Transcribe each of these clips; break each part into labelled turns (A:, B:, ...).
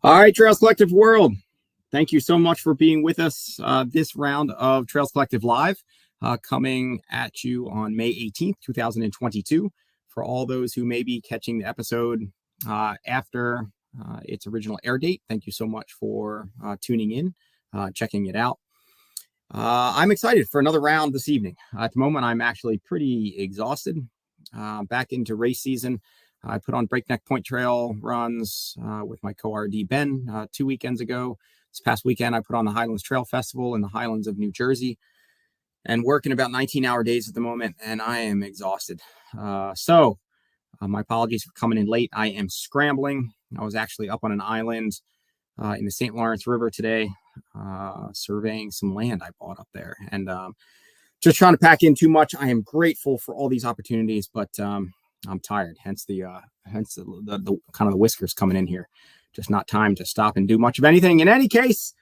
A: All right, Trails Collective world. Thank you so much for being with us this round of Trails Collective Live, coming at you on May 18th, 2022. For all those who may be catching the episode after its original air date, thank you so much for tuning in, checking it out. I'm excited for another round this evening. At the moment, I'm actually pretty exhausted. Back into race season. I put on Breakneck Point Trail runs with my co-RD Ben 2 weekends ago. This past weekend, I put on the Highlands Trail Festival in the Highlands of New Jersey and working about 19-hour days at the moment, and I am exhausted. So my apologies for coming in late. I am scrambling. I was actually up on an island in the St. Lawrence River today, surveying some land I bought up there, and just trying to pack in too much. I am grateful for all these opportunities, but I'm tired. Hence the kind of the whiskers coming in here. Just not time to stop and do much of anything. In any case,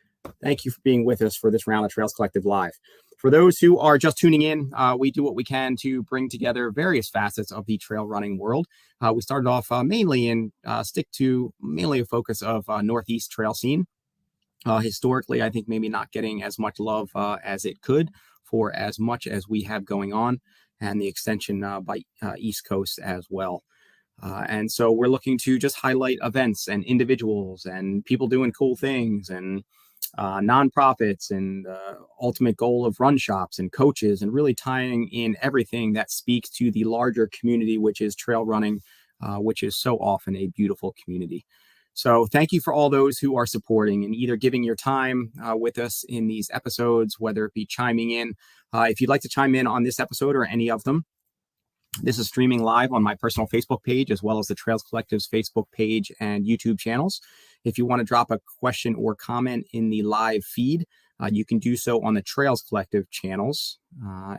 A: thank you for being with us for this round of Trails Collective Live. For those who are just tuning in, we do what we can to bring together various facets of the trail running world. We started off mainly mainly a focus of Northeast trail scene. Historically, I think maybe not getting as much love as it could for as much as we have going on, and the extension by East Coast as well. And so we're looking to just highlight events and individuals and people doing cool things and nonprofits and ultimate goal of run shops and coaches, and really tying in everything that speaks to the larger community, which is trail running, which is so often a beautiful community. So thank you for all those who are supporting and either giving your time with us in these episodes, whether it be chiming in. If you'd like to chime in on this episode or any of them, this is streaming live on my personal Facebook page, as well as the Trails Collective's Facebook page and YouTube channels. If you want to drop a question or comment in the live feed, you can do so on the Trails Collective channels,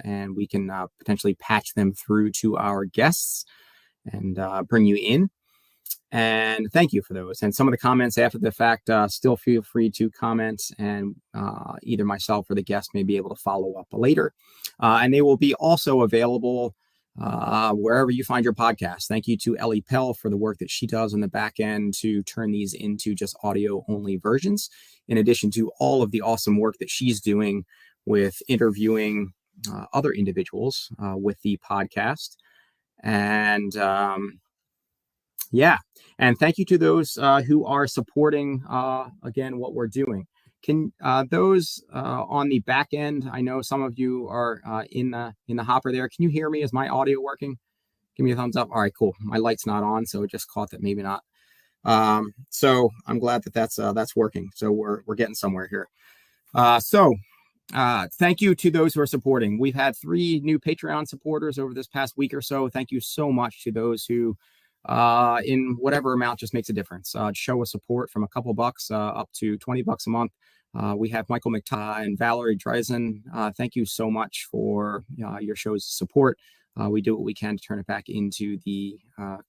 A: and we can potentially patch them through to our guests and bring you in. And thank you for those. And some of the comments after the fact, still feel free to comment, and either myself or the guest may be able to follow up later. And they will be also available wherever you find your podcast. Thank you to Ellie Pell for the work that she does on the back end to turn these into just audio only versions, in addition to all of the awesome work that she's doing with interviewing other individuals with the podcast. And and thank you to those who are supporting, again, what we're doing. Can those on the back end, I know some of you are in the hopper there. Can you hear me? Is my audio working? Give me a thumbs up. All right, cool. My light's not on, so it just caught that maybe not. So I'm glad that that's working. So we're getting somewhere here. Thank you to those who are supporting. We've had 3 new Patreon supporters over this past week or so. Thank you so much to those who in whatever amount just makes a difference. Show us support from a couple bucks up to $20 a month. We have Michael McTighe and Valerie Dreisen. Thank you so much for your show's support. We do what we can to turn it back into the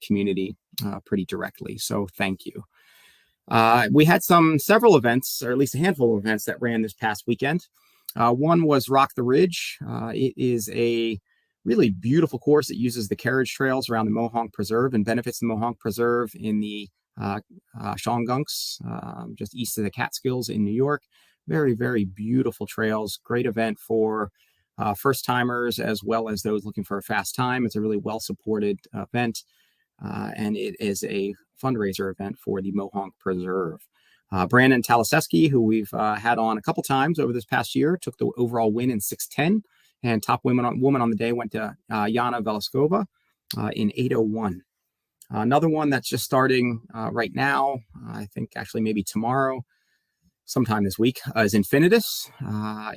A: community pretty directly. So thank you. We had several events, or at least a handful of events that ran this past weekend. One was Rock the Ridge. It is a really beautiful course that uses the carriage trails around the Mohonk Preserve and benefits the Mohonk Preserve in the Shawangunk, just east of the Catskills in New York. Very, very beautiful trails. Great event for first timers as well as those looking for a fast time. It's a really well supported event, and it is a fundraiser event for the Mohonk Preserve. Brandon Talaseski, who we've had on a couple times over this past year, took the overall win in 6:10. And top woman on the day went to Yana Velaskova in 8:01. Another one that's just starting right now, I think actually maybe tomorrow, sometime this week, is Infinitus.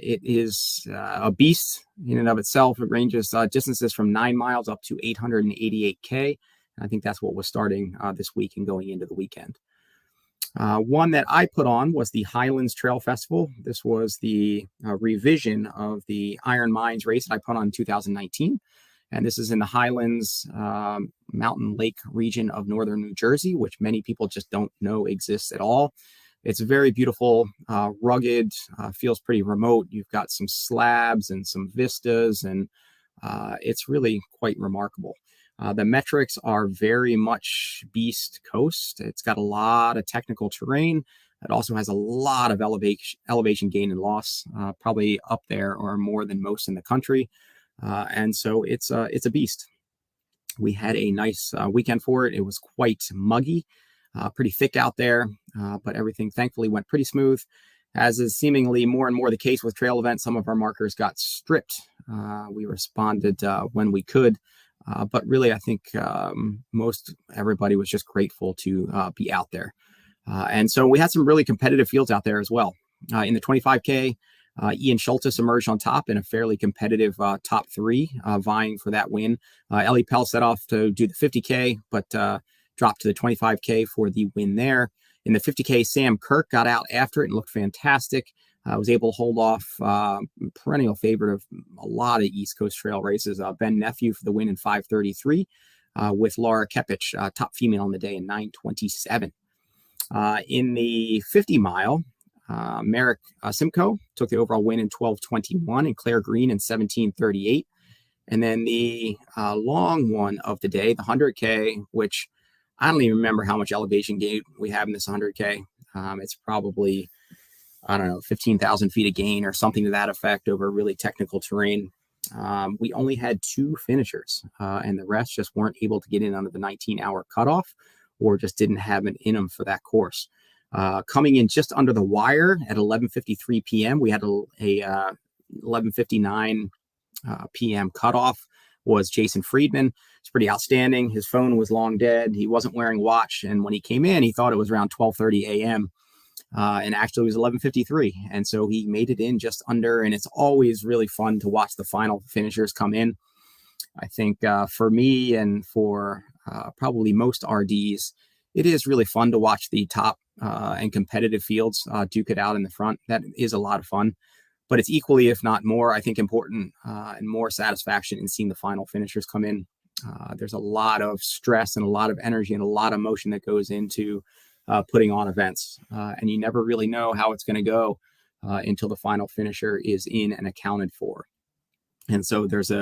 A: It is a beast in and of itself. It ranges distances from 9 miles up to 888K. I think that's what was starting this week and going into the weekend. One that I put on was the Highlands Trail Festival. This was the revision of the Iron Mines race that I put on in 2019. And this is in the Highlands Mountain Lake region of northern New Jersey, which many people just don't know exists at all. It's very beautiful, rugged, feels pretty remote. You've got some slabs and some vistas, and it's really quite remarkable. The metrics are very much Beast Coast. It's got a lot of technical terrain. It also has a lot of elevation gain and loss, probably up there or more than most in the country. And so it's a beast. We had a nice weekend for it. It was quite muggy, pretty thick out there, but everything thankfully went pretty smooth. As is seemingly more and more the case with trail events, some of our markers got stripped. We responded when we could, but really I think most everybody was just grateful to be out there. And so we had some really competitive fields out there as well. In the 25K, Ian Schultes emerged on top in a fairly competitive top three, vying for that win. Ellie Pell set off to do the 50K, but dropped to the 25K for the win there. In the 50K, Sam Kirk got out after it and looked fantastic. Was able to hold off perennial favorite of a lot of East Coast trail races, Ben Nephew for the win in 5:33, with Laura Kepich, top female on the day, in 9:27. In the 50 mile, Merrick Simcoe took the overall win in 12:21, and Claire Green in 17:38. And then the long one of the day, the 100K, which I don't even remember how much elevation gain we have in this 100K. It's probably, I don't know, 15,000 feet of gain or something to that effect over really technical terrain. We only had 2 finishers, and the rest just weren't able to get in under the 19-hour cutoff, or just didn't have it in them for that course. Coming in just under the wire at 11:53 p.m., we had a 11:59 p.m. cutoff, was Jason Friedman. It's pretty outstanding. His phone was long dead. He wasn't wearing a watch, and when he came in, he thought it was around 12:30 a.m., and actually it was 11:53, and so he made it in just under. And it's always really fun to watch the final finishers come in. I think for me and for probably most RDs, it is really fun to watch the top and competitive fields duke it out in the front. That is a lot of fun, but it's equally, if not more, I think important and more satisfaction in seeing the final finishers come in. There's a lot of stress and a lot of energy and a lot of emotion that goes into putting on events, and you never really know how it's going to go until the final finisher is in and accounted for. And so there's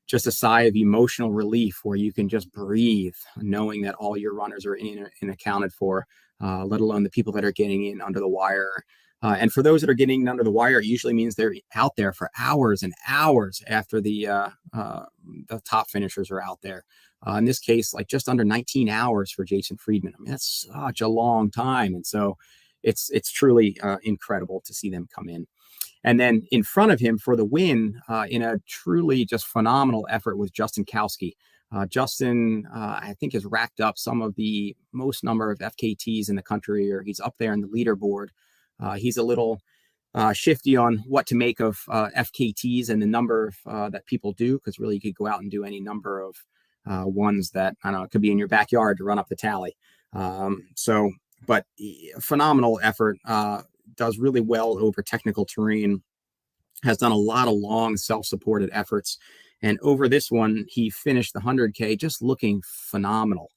A: just a sigh of emotional relief where you can just breathe, knowing that all your runners are in and accounted for, let alone the people that are getting in under the wire. And for those that are getting under the wire, it usually means they're out there for hours and hours after the top finishers are out there. In this case, like just under 19 hours for Jason Friedman. I mean, that's such a long time. And so it's truly incredible to see them come in. And then in front of him for the win, in a truly just phenomenal effort, was Justin Kowski. Justin, I think, has racked up some of the most number of FKTs in the country, or he's up there in the leaderboard. He's a little shifty on what to make of FKTs and the number that people do, because really you could go out and do any number of ones that, I don't know, it could be in your backyard to run up the tally. But phenomenal effort, does really well over technical terrain, has done a lot of long self-supported efforts. And over this one, he finished the 100K just looking phenomenal.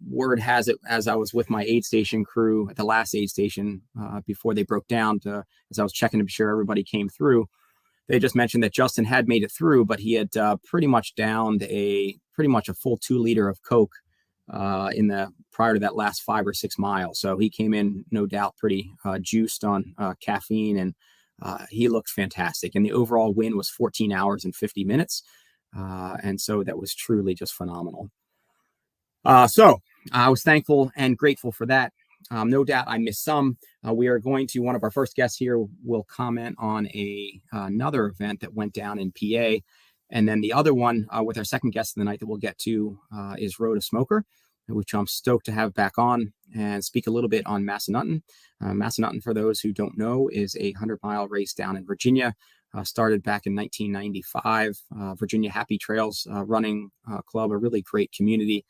A: Word has it, as I was with my aid station crew at the last aid station before they broke down, as I was checking to be sure everybody came through, they just mentioned that Justin had made it through, but he had pretty much downed a full 2 liter of Coke prior to that last 5 or 6 miles. So he came in, no doubt, pretty juiced on caffeine, and he looked fantastic. And the overall win was 14 hours and 50 minutes. And so that was truly just phenomenal. So I was thankful and grateful for that. No doubt I missed some. We are going to, one of our first guests here will comment on another event that went down in PA. And then the other one with our second guest of the night that we'll get to is Rhoda Smoker, which I'm stoked to have back on and speak a little bit on Massanutten. Massanutten, for those who don't know, is a 100-mile race down in Virginia. Started back in 1995. Virginia Happy Trails Running Club, a really great community.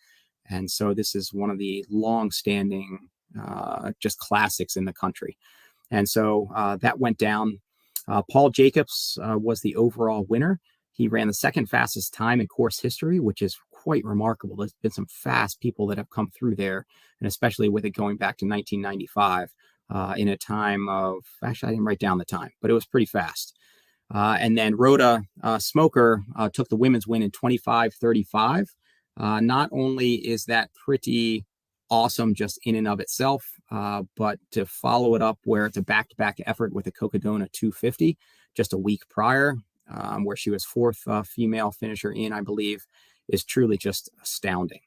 A: And so this is one of the long-standing just classics in the country. And so that went down. Paul Jacobs was the overall winner. He ran the second fastest time in course history, which is quite remarkable. There's been some fast people that have come through there, and especially with it going back to 1995 in a time of, actually, I didn't write down the time, but it was pretty fast. And then Rhoda Smoker took the women's win in 25:35. Not only is that pretty awesome just in and of itself, but to follow it up where it's a back-to-back effort with a Cocodona 250 just a week prior, where she was fourth female finisher in, I believe, is truly just astounding.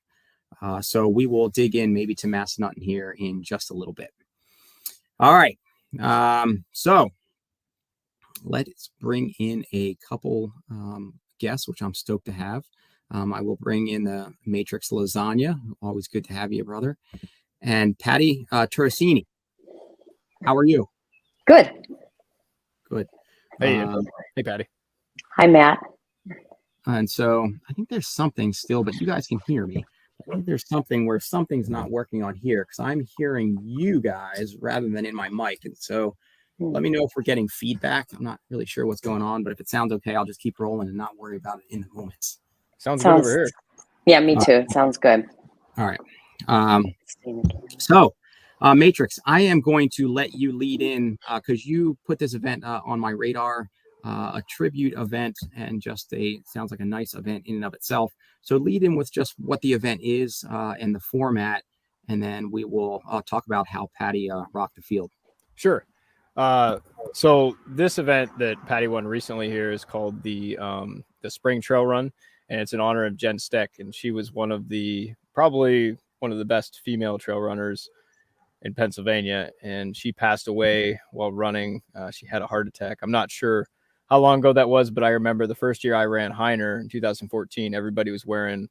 A: So we will dig in maybe to Massanutten here in just a little bit. All right. So let's bring in a couple guests, which I'm stoked to have. I will bring in the Matrix Lasagna. Always good to have you, brother. And Patti Turissini. How are you?
B: Good.
A: Good.
C: Hey, hey, Patty.
B: Hi, Matt.
A: And so I think there's something still, but you guys can hear me. I think there's something where something's not working on here because I'm hearing you guys rather than in my mic. And so let me know if we're getting feedback. I'm not really sure what's going on, but if it sounds okay, I'll just keep rolling and not worry about it in the moments.
C: Sounds good over here.
B: Yeah, me too. It sounds good.
A: All right. Matrix, I am going to let you lead in because you put this event on my radar, a tribute event, and just sounds like a nice event in and of itself. So lead in with just what the event is and the format, and then we will talk about how Patti rocked the field.
C: Sure. So this event that Patti won recently here is called the Spring Trail Run, and it's in honor of Jen Steck, and she was probably one of the best female trail runners in Pennsylvania, and she passed away while running. She had a heart attack. I'm not sure how long ago that was, but I remember the first year I ran Heiner in 2014, everybody was wearing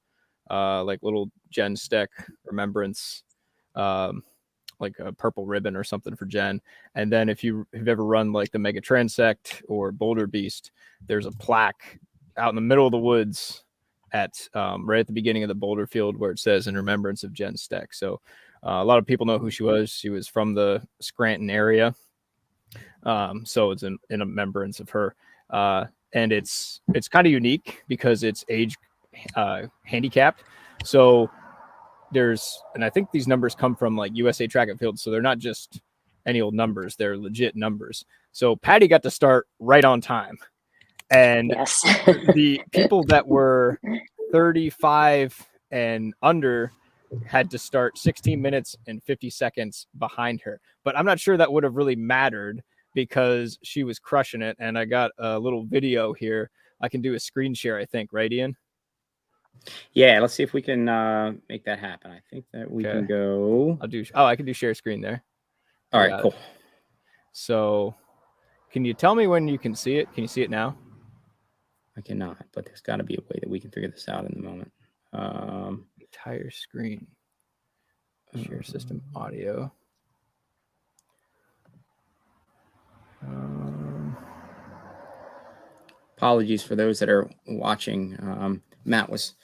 C: like little Jen Steck remembrance, like a purple ribbon or something for Jen. And then if you have ever run like the Mega Transect or Boulder Beast, there's a plaque out in the middle of the woods at right at the beginning of the boulder field where it says in remembrance of Jen Steck. So a lot of people know who she was. She was from the Scranton area. So it's in remembrance of her. And it's kind of unique because it's age handicapped. So and I think these numbers come from like USA Track and Field. So they're not just any old numbers. They're legit numbers. So Patti got to start right on time. And
B: yes.
C: The people that were 35 and under had to start 16 minutes and 50 seconds behind her. But I'm not sure that would have really mattered because she was crushing it. And I got a little video here. I can do a screen share, I think, right, Ian?
A: Yeah, let's see if we can make that happen. I think that we can go.
C: I can do share screen there.
A: All right, cool.
C: So can you tell me when you can see it? Can you see it now?
A: I cannot, but there's got to be a way that we can figure this out in the moment.
C: Entire screen. Share system audio.
A: Apologies for those that are watching. Matt was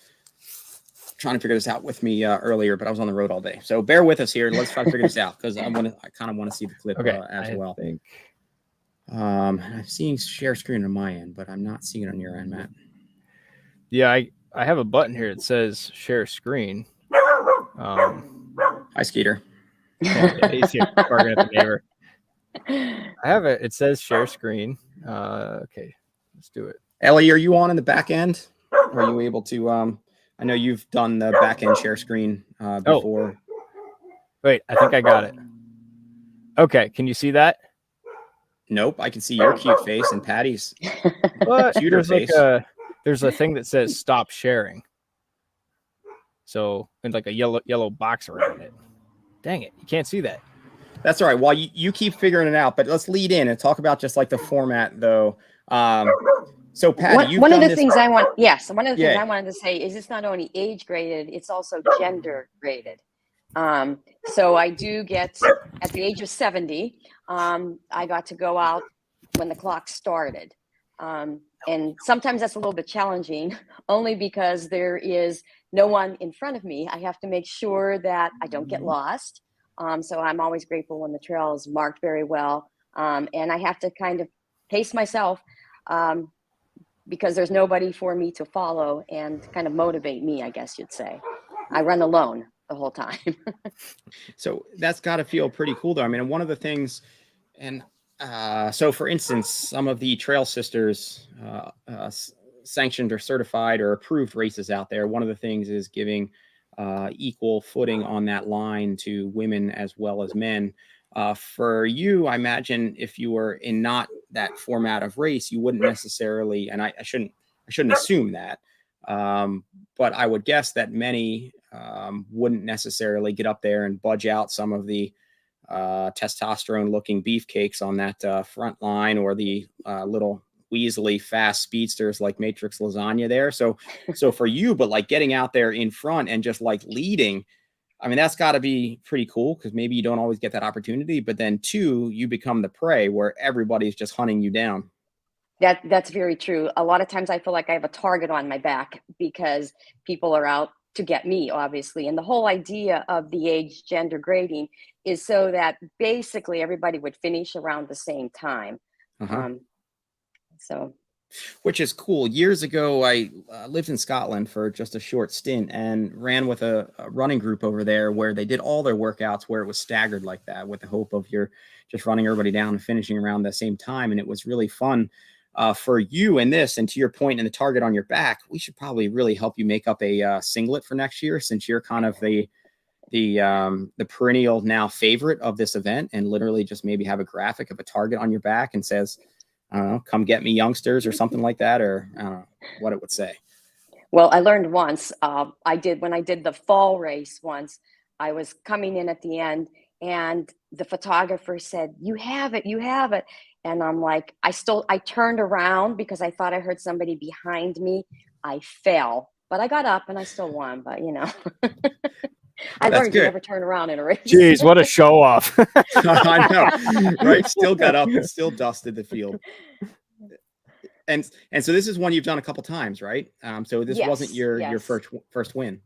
A: trying to figure this out with me earlier, but I was on the road all day. So bear with us here. Let's try to figure this out because I kind of want to see the clip as well. I'm seeing share screen on my end, but I'm not seeing it on your end, Matt.
C: Yeah, I have a button here that says share screen.
A: Hi, Skeeter.
C: He's here barking at the neighbor. I have it. It says share screen. Okay, let's do it.
A: Ellie, are you on in the back end? Are you able to? I know you've done the back end share screen before.
C: Wait, I think I got it. Okay, can you see that?
A: Nope, I can see your cute face and Patty's
C: cuter face. There's a thing that says stop sharing. So, and like a yellow box around it. Dang it, you can't see that.
A: That's all right. While you keep figuring it out, but let's lead in and talk about just like the format, though. So, Patty,
B: one of the things I wanted to say is it's not only age graded, it's also gender graded. So I do get, at the age of 70, I got to go out when the clock started. And sometimes that's a little bit challenging, only because there is no one in front of me. I have to make sure that I don't get lost. So I'm always grateful when the trail is marked very well. And I have to kind of pace myself because there's nobody for me to follow and kind of motivate me, I guess you'd say. I run alone the whole time.
A: So that's got to feel pretty cool, though. I mean, one of the things, and so for instance, some of the trail sisters sanctioned or certified or approved races out there, one of the things is giving equal footing on that line to women as well as men. For you, I imagine if you were in not that format of race, you wouldn't necessarily, and I shouldn't assume that, but I would guess that many wouldn't necessarily get up there and budge out some of the testosterone-looking beefcakes on that front line, or the little weaselly fast speedsters like Matrix Lasagna there. So for you, but like getting out there in front and just like leading, I mean, that's got to be pretty cool, because maybe you don't always get that opportunity, but then two, you become the prey where everybody's just hunting you down.
B: That's very true. A lot of times I feel like I have a target on my back because people are out to get me, obviously. And the whole idea of the age gender grading is so that basically everybody would finish around the same time. Which
A: is cool. Years ago, I lived in Scotland for just a short stint and ran with a running group over there where they did all their workouts where it was staggered like that, with the hope of you're just running everybody down and finishing around the same time. And it was really fun for you in this. And to your point, in the target on your back, we should probably really help you make up a singlet for next year, since you're kind of the perennial now favorite of this event, and literally just maybe have a graphic of a target on your back and says, I don't know, come get me youngsters, or something like that, or I don't know what it would say.
B: Well, I learned once, when I did the fall race once, I was coming in at the end and the photographer said, you have it. And I'm like, I turned around because I thought I heard somebody behind me. I fell, but I got up and I still won, but you know. I learned to never turn around in a race.
C: Jeez, what a show off.
A: I know, right? Still got up and still dusted the field. And so this is one you've done a couple times, right? So this wasn't your first win.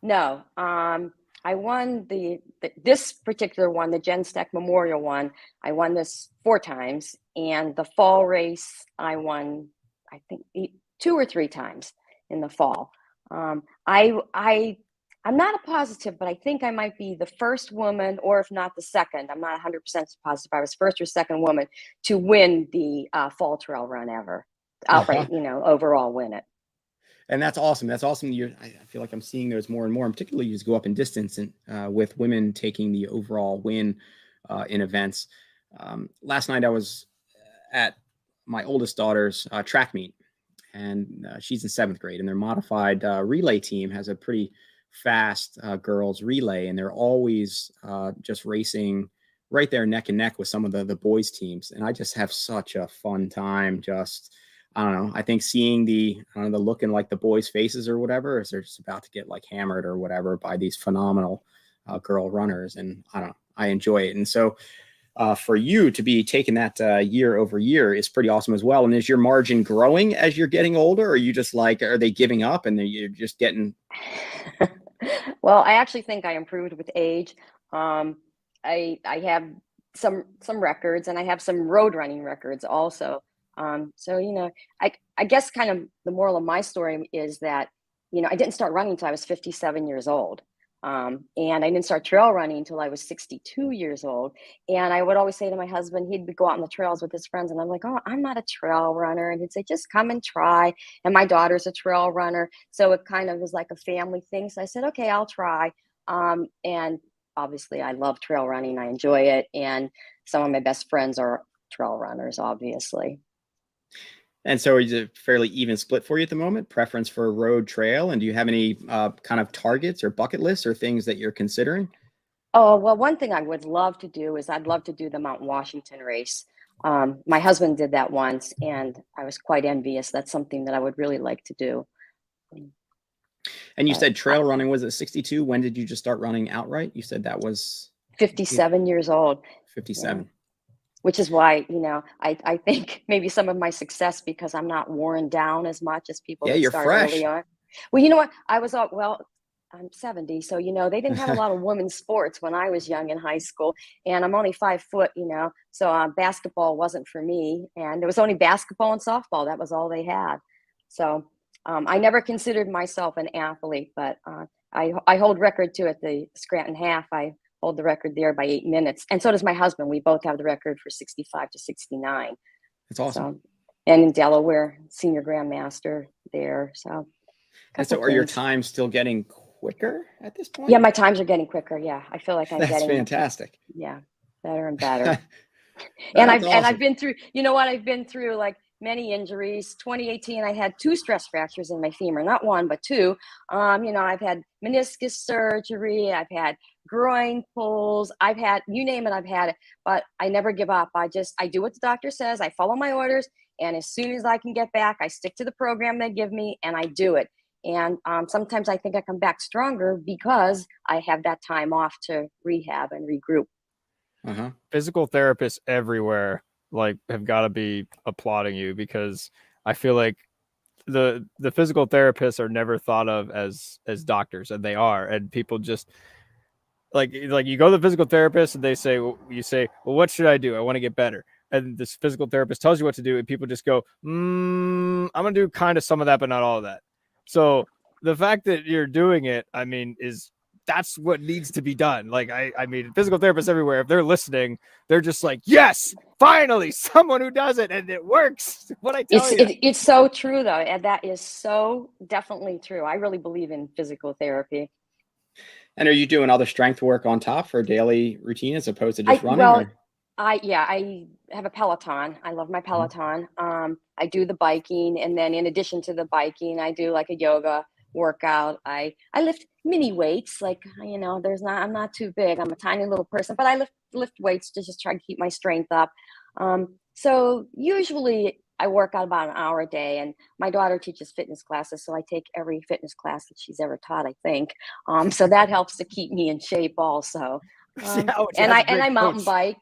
B: No, I won this particular one, the Gen Steck Memorial one. I won this 4 times, and the fall race I won, I think 2 or 3 times in the fall. I'm not a positive, but I think I might be the first woman, or if not the second, I'm not 100% positive. I was first or second woman to win the fall trail run ever, outright, overall win it.
A: And that's awesome. That's awesome. I feel like I'm seeing those more and more, and particularly as go up in distance, and with women taking the overall win in events. Last night I was at my oldest daughter's track meet, and she's in 7th grade, and their modified relay team has a pretty fast girls relay, and they're always just racing right there neck and neck with some of the boys teams. And I just have such a fun time. Just, I don't know, I think seeing the looking like the boys' faces or whatever, as they're just about to get like hammered or whatever by these phenomenal girl runners. And I don't know, I enjoy it. And so for you to be taking that year over year is pretty awesome as well. And is your margin growing as you're getting older, or are you just like, are they giving up and you're just getting...
B: Well, I actually think I improved with age. I have some records, and I have some road running records also. So, I guess kind of the moral of my story is that, I didn't start running until I was 57 years old. And I didn't start trail running until I was 62 years old. And I would always say to my husband, he'd go out on the trails with his friends, and I'm like, oh, I'm not a trail runner. And he'd say, just come and try. And my daughter's a trail runner. So it kind of was like a family thing. So I said, okay, I'll try. And obviously I love trail running. I enjoy it. And some of my best friends are trail runners, obviously.
A: And so is it fairly even split for you at the moment, preference for road, trail? And do you have any kind of targets or bucket lists or things that you're considering?
B: Oh, well, one thing I would love to do is I'd love to do the Mount Washington race. My husband did that once, and I was quite envious. That's something that I would really like to do.
A: And you said trail running was at 62. When did you just start running outright? You said that was
B: 57 years old.
A: 57.
B: Yeah. Which is why, I think maybe some of my success, because I'm not worn down as much as people that start early on. Well, you know what? I'm 70. So, they didn't have a lot of women's sports when I was young in high school, and I'm only 5 foot, so basketball wasn't for me. And there was only basketball and softball. That was all they had. So I never considered myself an athlete, but I hold record too at the Scranton half. I hold the record there by 8 minutes. And so does my husband. We both have the record for 65 to 69.
A: That's awesome.
B: So, and in Delaware, senior grandmaster, there. So,
A: and so are your times still getting quicker at this point?
B: Yeah, my times are getting quicker. Yeah, I feel like I'm
A: That's
B: getting
A: fantastic.
B: Yeah, better and better.
A: And
B: I've been through, you know what? I've been through like many injuries. 2018, I had 2 stress fractures in my femur, not 1, but 2. I've had meniscus surgery. I've had groin pulls. I've had, you name it, I've had it, but I never give up. I do what the doctor says. I follow my orders. And as soon as I can get back, I stick to the program they give me and I do it. And sometimes I think I come back stronger because I have that time off to rehab and regroup.
C: Physical therapists everywhere like have got to be applauding you, because I feel like the physical therapists are never thought of as doctors, and they are. And people just like you go to the physical therapist and you say, well, what should I do? I want to get better. And this physical therapist tells you what to do, and people just go, I'm gonna do kind of some of that, but not all of that. So the fact that you're doing it, I mean, that's what needs to be done. Like, I mean, physical therapists everywhere, if they're listening, they're just like, yes, finally, someone who does it, and it works. What I tell you.
B: It's so true, though. And that is so definitely true. I really believe in physical therapy.
A: And are you doing other strength work on top for a daily routine as opposed to just running?
B: Well, I have a Peloton. I love my Peloton. I do the biking. And then in addition to the biking, I do like a yoga workout. I lift mini weights, like, I'm not too big. I'm a tiny little person, but I lift weights to just try to keep my strength up. So usually I work out about an hour a day, and my daughter teaches fitness classes. So I take every fitness class that she's ever taught, I think. So that helps to keep me in shape also. And I mountain bike.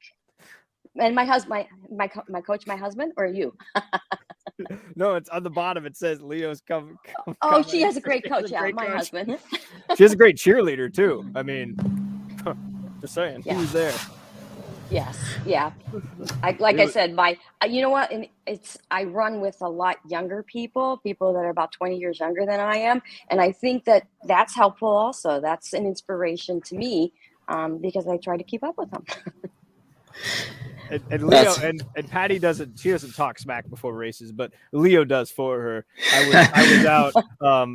B: And my husband, my coach, my husband, or you?
C: No, it's on the bottom. It says Leo's come.
B: Oh, she has a great coach. Yeah, my husband.
C: She has a great cheerleader too. I mean, just saying,
B: yeah.
C: Who's there?
B: Yes, yeah. I said, you know what? And I run with a lot younger people that are about 20 years younger than I am, and I think that's helpful. Also, that's an inspiration to me because I try to keep up with them.
C: And Leo and Patty doesn't talk smack before races, but Leo does for her. I was out.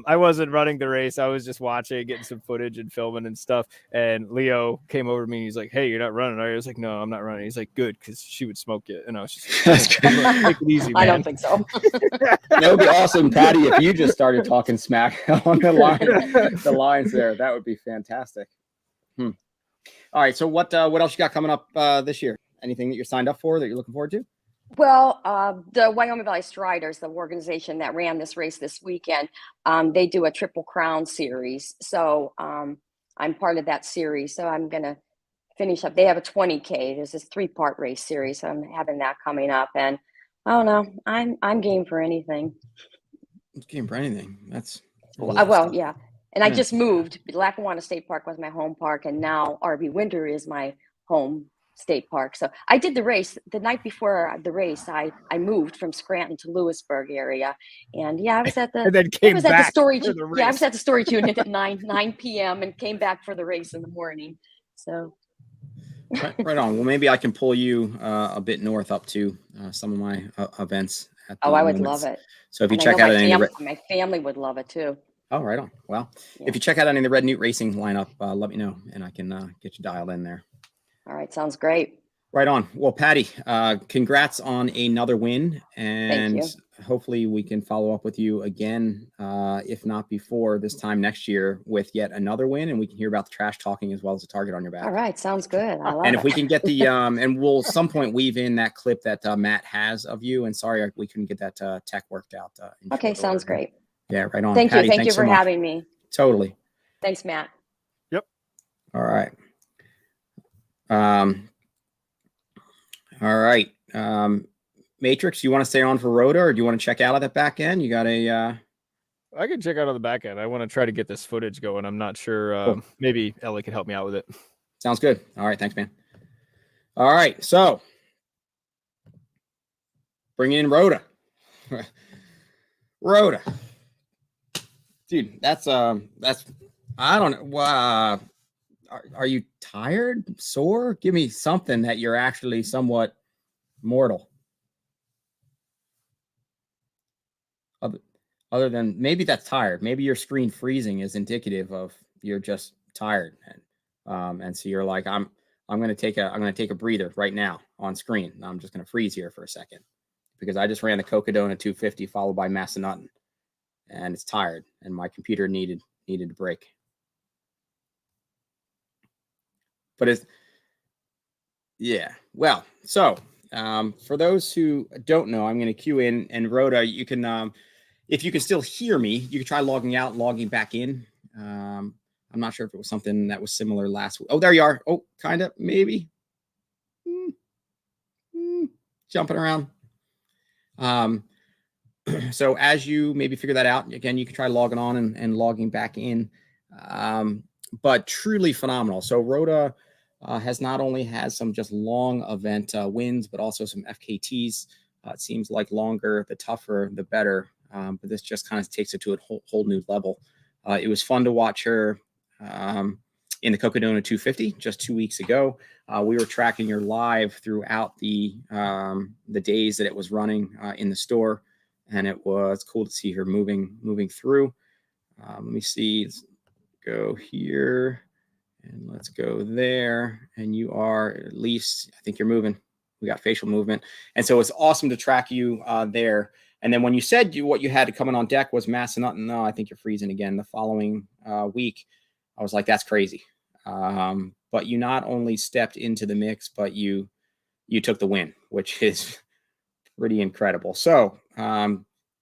C: I wasn't running the race. I was just watching, getting some footage and filming and stuff. And Leo came over to me and he's like, "Hey, you're not running, are you?" I was like, "No, I'm not running." He's like, "Good, because she would smoke you." And I was just take it easy, man.
B: I don't think so.
A: That would be awesome, Patty, if you just started talking smack on the lines there. That would be fantastic. All right. So what else you got coming up this year? Anything that you're signed up for that you're looking forward to?
B: Well, the Wyoming Valley Striders, the organization that ran this race this weekend, they do a Triple Crown series. So I'm part of that series. So I'm going to finish up. They have a 20K. There's this 3-part race series. So I'm having that coming up. And I don't know. I'm game for anything.
A: It's game for anything. That's
B: yeah. And I just moved. Lackawanna State Park was my home park. And now RV Winter is my home state park. So I did the race the night before the race. I moved from Scranton to Lewisburg area, and I was at the
C: and then came back
B: at the storage.
C: For the race.
B: I was at the storage unit at 9 p.m. and came back for the race in the morning. So
A: right on. Well, maybe I can pull you a bit north up to some of my events.
B: I would love it.
A: So if you check out
B: my family would love it too.
A: Oh, right on. Well, if you check out any of the Red Newt Racing lineup, let me know, and I can get you dialed in there.
B: All right. Sounds great.
A: Right on. Well, Patty, congrats on another win, and hopefully we can follow up with you again, if not before this time next year, with yet another win, and we can hear about the trash talking as well as the target on your back.
B: All right. Sounds good. I love
A: and if we can get the, and we'll some point weave in that clip that Matt has of you, and sorry, we couldn't get that tech worked out.
B: Okay. Sounds great.
A: Yeah. Right on.
B: Thank
A: Patty,
B: you. Thank you for having me.
A: Totally.
B: Thanks, Matt.
C: Yep.
A: All right. All right. Matrix, you want to stay on for Rhoda, or do you want to check out of that back end? You got a
C: I can check out on the back end. I want to try to get this footage going. I'm not sure. Cool. Maybe Ellie can help me out with it.
A: Sounds good. All right. Thanks, man. All right. So bring in Rhoda. Rhoda. Dude, that's I don't know. Are you tired, sore? Give me something that you're actually somewhat mortal. other than maybe that's tired. Maybe your screen freezing is indicative of you're just tired. And so you're like, I'm going to take a breather right now on screen. I'm just going to freeze here for a second because I just ran the Cocodona 250 followed by Massanutten, and it's tired, and my computer needed a break. But it's, yeah. Well, so for those who don't know, I'm going to cue in, and Rhoda, you can, if you can still hear me, you can try logging out, logging back in. I'm not sure if it was something that was similar last week. Oh, there you are. Oh, kind of, maybe. Jumping around. So as you maybe figure that out, again, you can try logging on and logging back in. But truly phenomenal. So Rhoda has not only had some just long event wins, but also some FKTs. It seems like longer, the tougher, the better. But this just kind of takes it to a whole new level. It was fun to watch her in the Cocodona 250 just 2 weeks ago. We were tracking her live throughout the days that it was running in the store, and it was cool to see her moving through. Let me see. Let's go here, and let's go there. And you are, at least, I think you're moving. We got facial movement, and so it's awesome to track you there. And then when you said what you had coming on deck was Massanutten, no, I think you're freezing again the following week. I was like, that's crazy. But you not only stepped into the mix, but you took the win, which is pretty incredible. So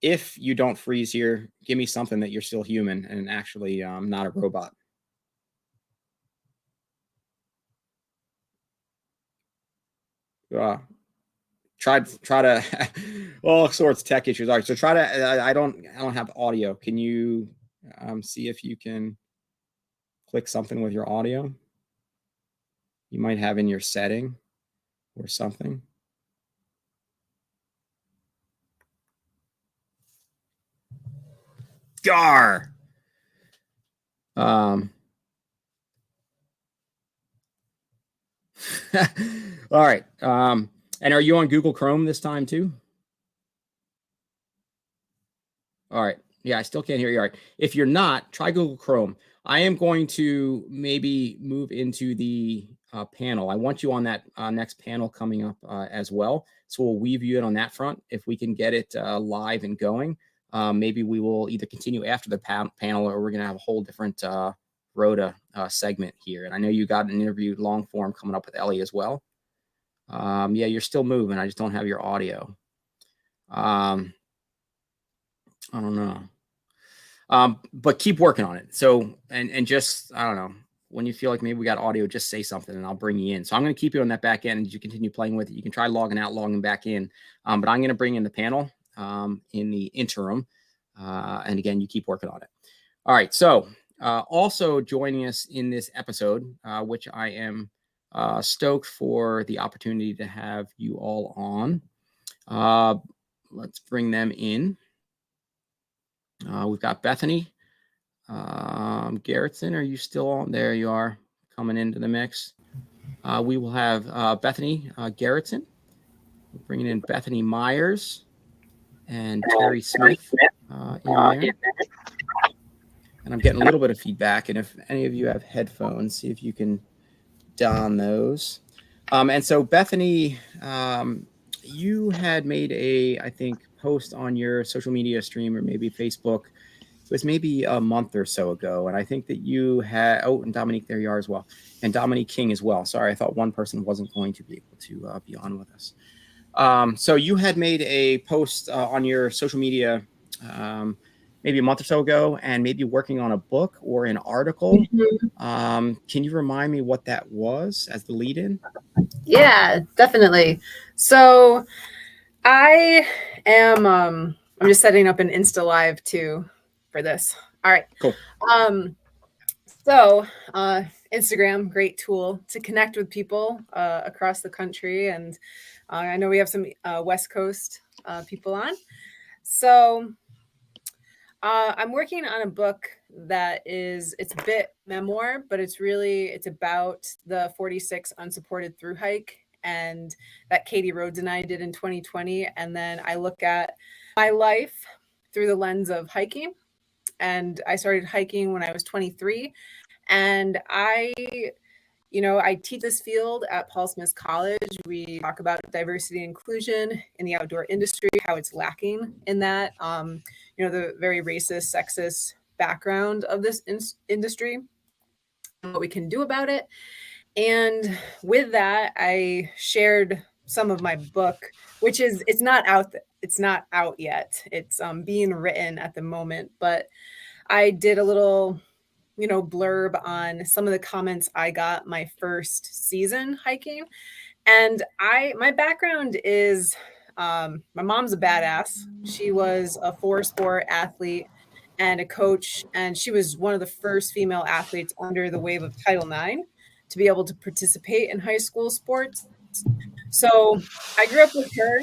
A: if you don't freeze here, give me something that you're still human and actually not a robot. Try to all sorts of tech issues. All right, so try to. I don't have audio. Can you see if you can click something with your audio? You might have in your setting or something. Gar. All right. And are you on Google Chrome this time too? All right. Yeah, I still can't hear you. All right. If you're not, try Google Chrome. I am going to maybe move into the panel. I want you on that next panel coming up as well. So we'll weave you in on that front. If we can get it live and going, maybe we will either continue after the panel, or we're going to have a whole different Rhoda segment here. And I know you got an interview long form coming up with Ellie as well. Yeah, you're still moving. I just don't have your audio. I don't know. But keep working on it. So, and just, I don't know, when you feel like maybe we got audio, just say something and I'll bring you in. So I'm going to keep you on that back end as you continue playing with it. You can try logging out, logging back in. But I'm going to bring in the panel in the interim. And again, you keep working on it. All right. So also joining us in this episode, which I am stoked for the opportunity to have you all on. Let's bring them in. We've got Bethany Garretson. Are you still on? There you are, coming into the mix. We will have Bethany Garretson. We're bringing in Bethany Meyers and Terri Smith in there. And I'm getting a little bit of feedback. And if any of you have headphones, see if you can don those. And so Bethany, you had made I think, post on your social media stream or maybe Facebook. It was maybe a month or so ago. And I think that you had, and Dominique, there you are as well. And Dominique King as well. Sorry, I thought one person wasn't going to be able to be on with us. So you had made a post on your social media maybe a month or so ago, and maybe working on a book or an article. Mm-hmm. Can you remind me what that was as the lead in?
D: Yeah, definitely. So I am, I'm just setting up an Insta Live too for this. All right.
A: Cool.
D: So Instagram, great tool to connect with people across the country. And I know we have some West Coast people on. So I'm working on a book that it's a bit memoir, but it's about the 46 unsupported through hike and that Katie Rhodes and I did in 2020. And then I look at my life through the lens of hiking. And I started hiking when I was 23. And I teach this field at Paul Smith College. We talk about diversity and inclusion in the outdoor industry, how it's lacking in that, the very racist, sexist background of this industry and what we can do about it. And with that, I shared some of my book, which it's not out yet. It's being written at the moment, but I did a little blurb on some of the comments I got my first season hiking. And my background is, my mom's a badass. She was a 4-sport athlete and a coach, and she was one of the first female athletes under the wave of Title IX to be able to participate in high school sports. So I grew up with her,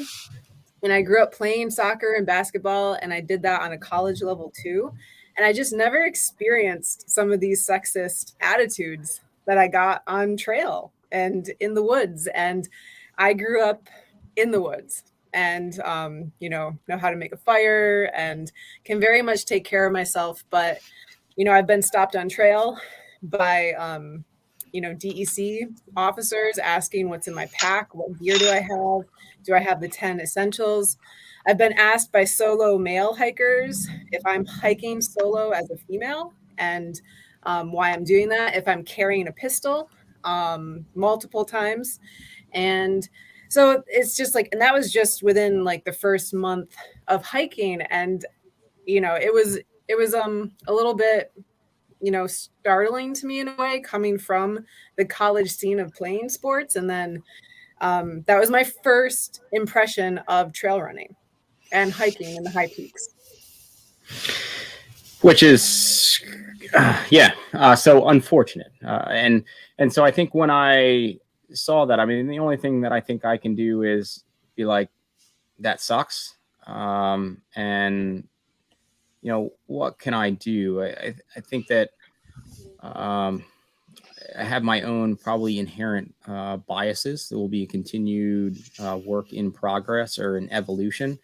D: and I grew up playing soccer and basketball, and I did that on a college level too. And I just never experienced some of these sexist attitudes that I got on trail and in the woods. And I grew up in the woods and, know how to make a fire and can very much take care of myself. But, I've been stopped on trail by, DEC officers asking what's in my pack, what gear do I have the 10 essentials? I've been asked by solo male hikers if I'm hiking solo as a female and why I'm doing that, if I'm carrying a pistol multiple times. And so it's just like, and that was just within like the first month of hiking. And, it was a little bit, startling to me in a way, coming from the college scene of playing sports. And then that was my first impression of trail running and hiking in the high peaks.
A: Which is, so unfortunate. And so I think when I saw that, I mean, the only thing that I think I can do is be like, that sucks. And, what can I do? I think that I have my own probably inherent biases. There will be a continued work in progress or an evolution.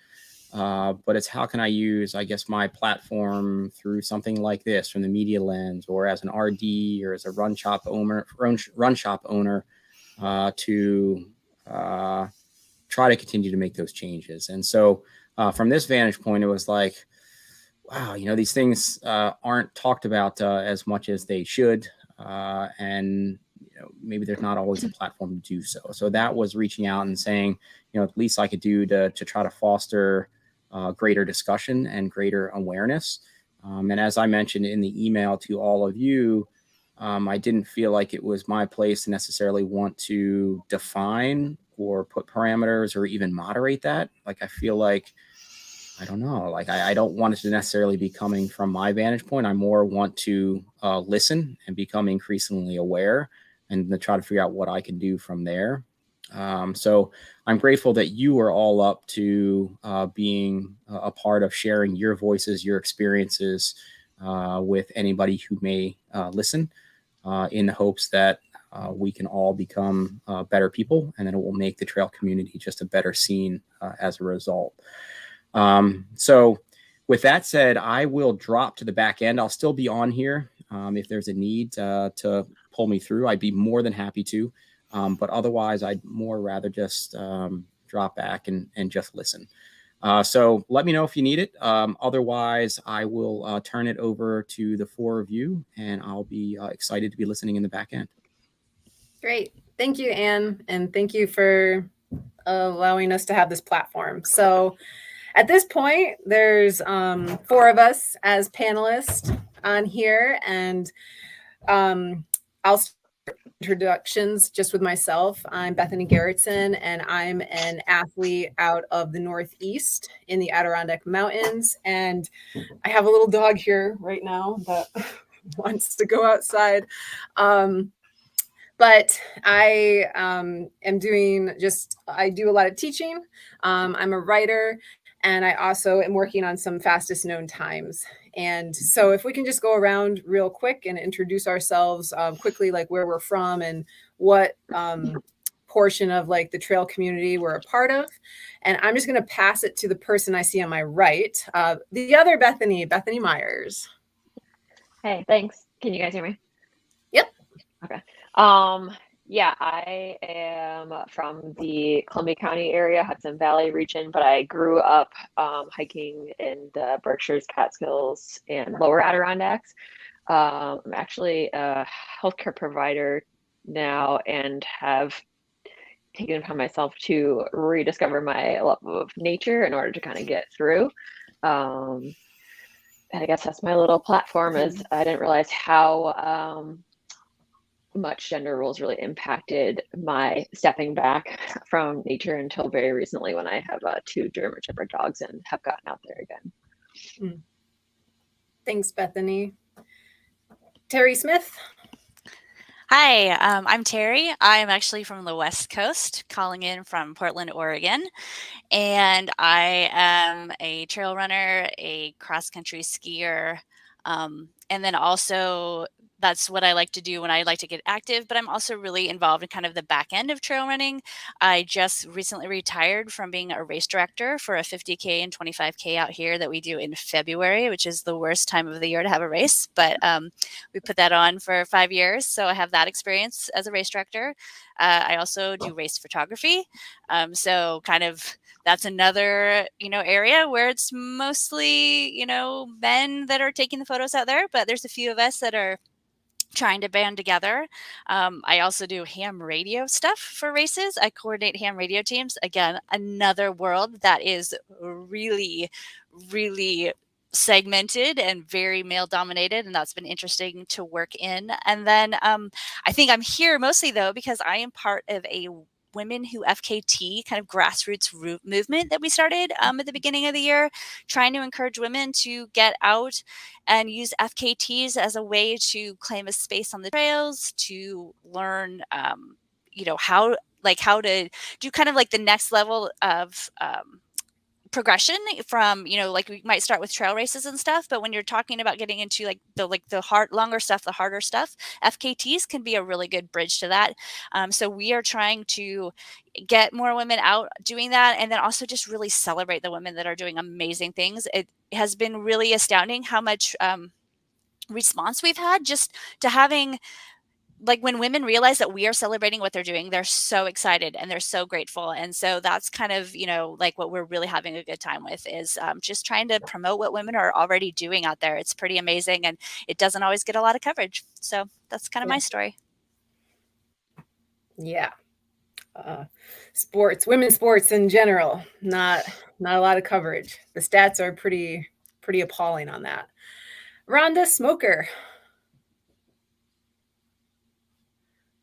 A: But it's how can I use, I guess, my platform through something like this from the media lens or as an RD or as a run shop owner to try to continue to make those changes. And so from this vantage point, it was like, wow, these things aren't talked about as much as they should. And maybe there's not always a platform to do so. So that was reaching out and saying, at least I could do to try to foster greater discussion and greater awareness. And as I mentioned in the email to all of you, I didn't feel like it was my place to necessarily want to define or put parameters or even moderate that. Like, I feel like, I don't know, like I don't want it to necessarily be coming from my vantage point. I more want to listen and become increasingly aware and to try to figure out what I can do from there. So I'm grateful that you are all up to being a part of sharing your voices, your experiences with anybody who may listen in the hopes that we can all become better people, and then it will make the trail community just a better scene as a result. So with that said, I will drop to the back end. I'll still be on here. If there's a need to pull me through, I'd be more than happy to. But otherwise, I'd more rather just drop back and just listen. So let me know if you need it. Otherwise, I will turn it over to the four of you, and I'll be excited to be listening in the back end.
D: Great. Thank you, Anne. And thank you for allowing us to have this platform. So at this point, there's 4 of us as panelists on here, and I'll start introductions just with myself. I'm Bethany Garretson, and I'm an athlete out of the Northeast in the Adirondack Mountains. And I have a little dog here right now that wants to go outside. But I am doing I do a lot of teaching. I'm a writer, and I also am working on some fastest known times. And so if we can just go around real quick and introduce ourselves quickly, like where we're from and what portion of like the trail community we're a part of. And I'm just going to pass it to the person I see on my right, the other Bethany Meyers.
E: Hey, thanks. Can you guys hear me?
D: Yep.
E: Okay. Yeah, I am from the Columbia County area, Hudson Valley region, but I grew up hiking in the Berkshires, Catskills, and Lower Adirondacks. I'm actually a healthcare provider now and have taken it upon myself to rediscover my love of nature in order to kind of get through. And I guess that's my little platform, is I didn't realize how much gender roles really impacted my stepping back from nature until very recently, when I have 2 German Shepherd dogs and have gotten out there again.
D: Thanks, Bethany. Terri Smith.
F: Hi, I'm Terri. I'm actually from the West Coast, calling in from Portland, Oregon. And I am a trail runner, a cross-country skier, and then also that's what I like to do when I like to get active, but I'm also really involved in kind of the back end of trail running. I just recently retired from being a race director for a 50K and 25K out here that we do in February, which is the worst time of the year to have a race, but we put that on for 5 years. So I have that experience as a race director. I also do race photography. So kind of that's another, area where it's mostly, men that are taking the photos out there, but there's a few of us that are trying to band together. I also do ham radio stuff for races. I coordinate ham radio teams. Again, another world that is really, really segmented and very male dominated, and that's been interesting to work in. And then I think I'm here mostly though because I am part of a Women Who FKT kind of grassroots movement that we started at the beginning of the year, trying to encourage women to get out and use FKTs as a way to claim a space on the trails, to learn, how to do kind of like the next level of progression from, like we might start with trail races and stuff, but when you're talking about getting into the hard, longer stuff, the harder stuff, FKTs can be a really good bridge to that. So we are trying to get more women out doing that, and then also just really celebrate the women that are doing amazing things. It has been really astounding how much response we've had just to having, like, when women realize that we are celebrating what they're doing, they're so excited and they're so grateful. And so that's kind of, like what we're really having a good time with is just trying to promote what women are already doing out there. It's pretty amazing, and it doesn't always get a lot of coverage. So that's kind of my story.
D: Yeah. Sports, women's sports in general, not a lot of coverage. The stats are pretty appalling on that. Rhoda Smoker.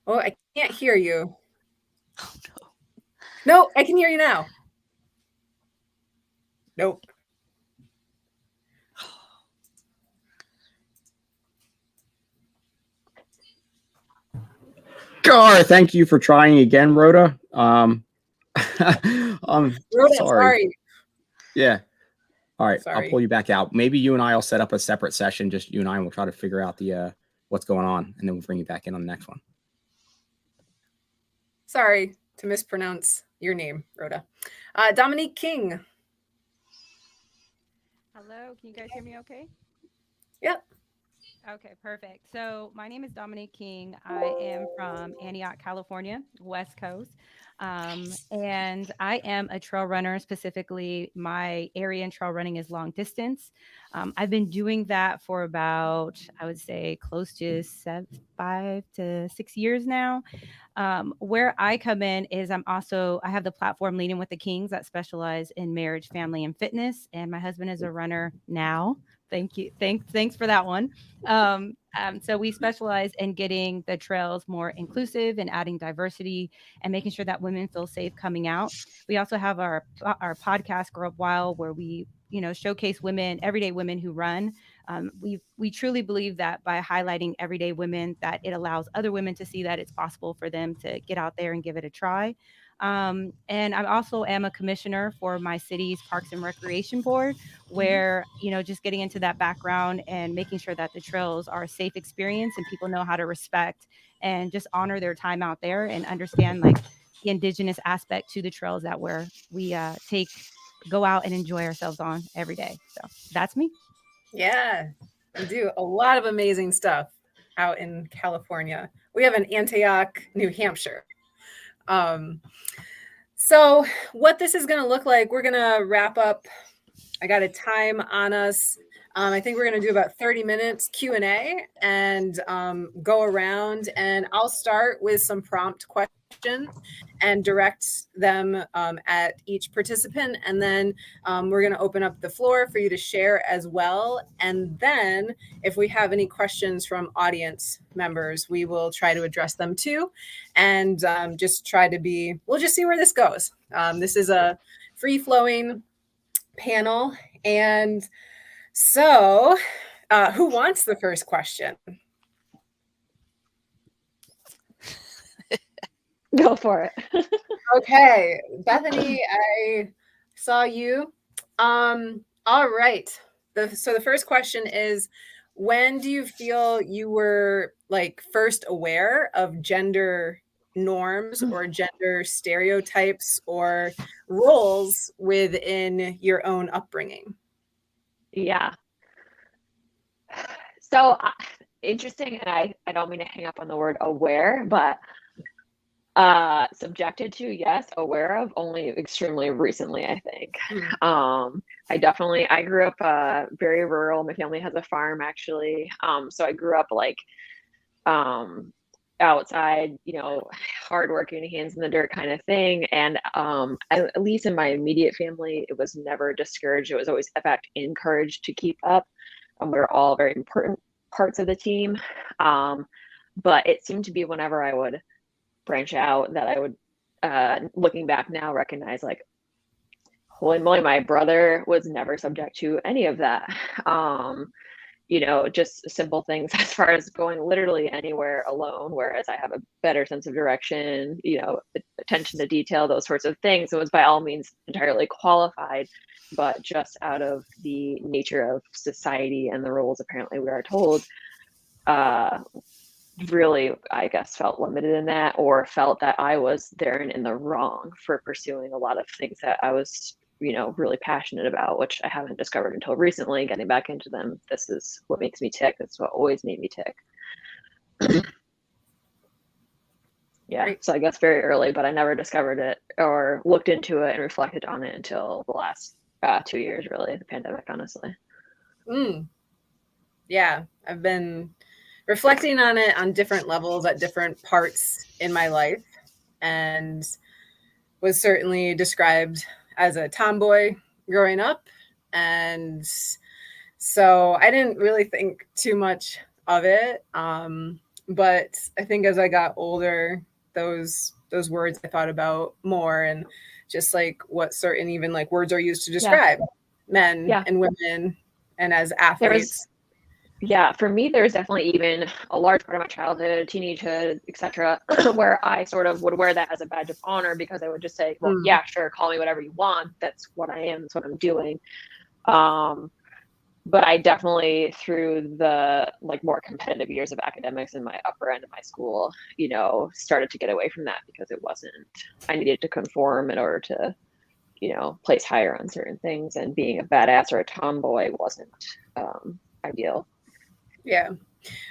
D: Oh, I can't hear you.
F: Oh, no.
D: No, I can hear you now. Nope.
A: Gar, thank you for trying again, Rhoda.
D: Rhoda, sorry.
A: Yeah. All right,
D: Sorry.
A: I'll pull you back out. Maybe you and I will set up a separate session, just you and I, and we'll try to figure out the what's going on, and then we'll bring you back in on the next one.
D: Sorry to mispronounce your name, Rhoda. Dominique King.
G: Hello, can you guys hear me okay?
D: Yep.
G: Okay, perfect. So my name is Dominique King. I am from Antioch, California, West Coast. And I am a trail runner. Specifically, my area in trail running is long distance. I've been doing that for about, I would say, close to 5 to 6 years now. Where I come in is I have the platform Leading with the Kings that specialize in marriage, family, and fitness. And my husband is a runner now. Thank you. Thanks for that one. So we specialize in getting the trails more inclusive and adding diversity and making sure that women feel safe coming out. We also have our podcast, Grow Up Wild, where we, showcase women, everyday women who run. We truly believe that by highlighting everyday women, that it allows other women to see that it's possible for them to get out there and give it a try. And I also am a commissioner for my city's Parks and Recreation Board, where, just getting into that background and making sure that the trails are a safe experience and people know how to respect and just honor their time out there and understand, like, the indigenous aspect to the trails that we go out and enjoy ourselves on every day. So that's me.
D: Yeah, we do a lot of amazing stuff out in California. We have an Antioch, New Hampshire. So what this is going to look like, we're going to wrap up. I got a time on us. I think we're going to do about 30 minutes Q&A and go around, and I'll start with some prompt questions and direct them at each participant. And then we're going to open up the floor for you to share as well. And then if we have any questions from audience members, we will try to address them too. And just try to we'll just see where this goes. This is a free-flowing panel. And so who wants the first question?
E: Go for it.
D: Okay, Bethany, I saw you. All right. So the first question is, when do you feel you were like first aware of gender norms or gender stereotypes or roles within your own upbringing?
E: Yeah. So interesting, and I don't mean to hang up on the word aware, but subjected to, yes. Aware of, only extremely recently, I think. I grew up very rural. My family has a farm, actually. So I grew up like outside, hardworking, hands in the dirt kind of thing. And at least in my immediate family, it was never discouraged. It was always, in fact, encouraged to keep up. We're all very important parts of the team. But it seemed to be whenever I would branch out that I would, looking back now, recognize like, holy moly, my brother was never subject to any of that. Just simple things as far as going literally anywhere alone, whereas I have a better sense of direction, attention to detail, those sorts of things. It was by all means entirely qualified, but just out of the nature of society and the rules apparently we are told, really, I guess, felt limited in that, or felt that I was therein in the wrong for pursuing a lot of things that I was, really passionate about, which I haven't discovered until recently, getting back into them. This is what makes me tick. That's what always made me tick. Yeah. Great. So I guess very early, but I never discovered it or looked into it and reflected on it until the last 2 years, really, the pandemic, honestly.
D: Yeah. I've been reflecting on it on different levels at different parts in my life, and was certainly described as a tomboy growing up. And so I didn't really think too much of it. But I think as I got older, those words I thought about more, and just like what certain even like words are used to describe men and women and as athletes.
E: For me, there's definitely even a large part of my childhood, teenagehood, etc., where I sort of would wear that as a badge of honor, because I would just say, well, yeah, sure, call me whatever you want. That's what I am. That's what I'm doing. But I definitely, through the like more competitive years of academics in my upper end of my school, started to get away from that, because it wasn't, I needed to conform in order to, place higher on certain things, and being a badass or a tomboy wasn't ideal.
D: Yeah.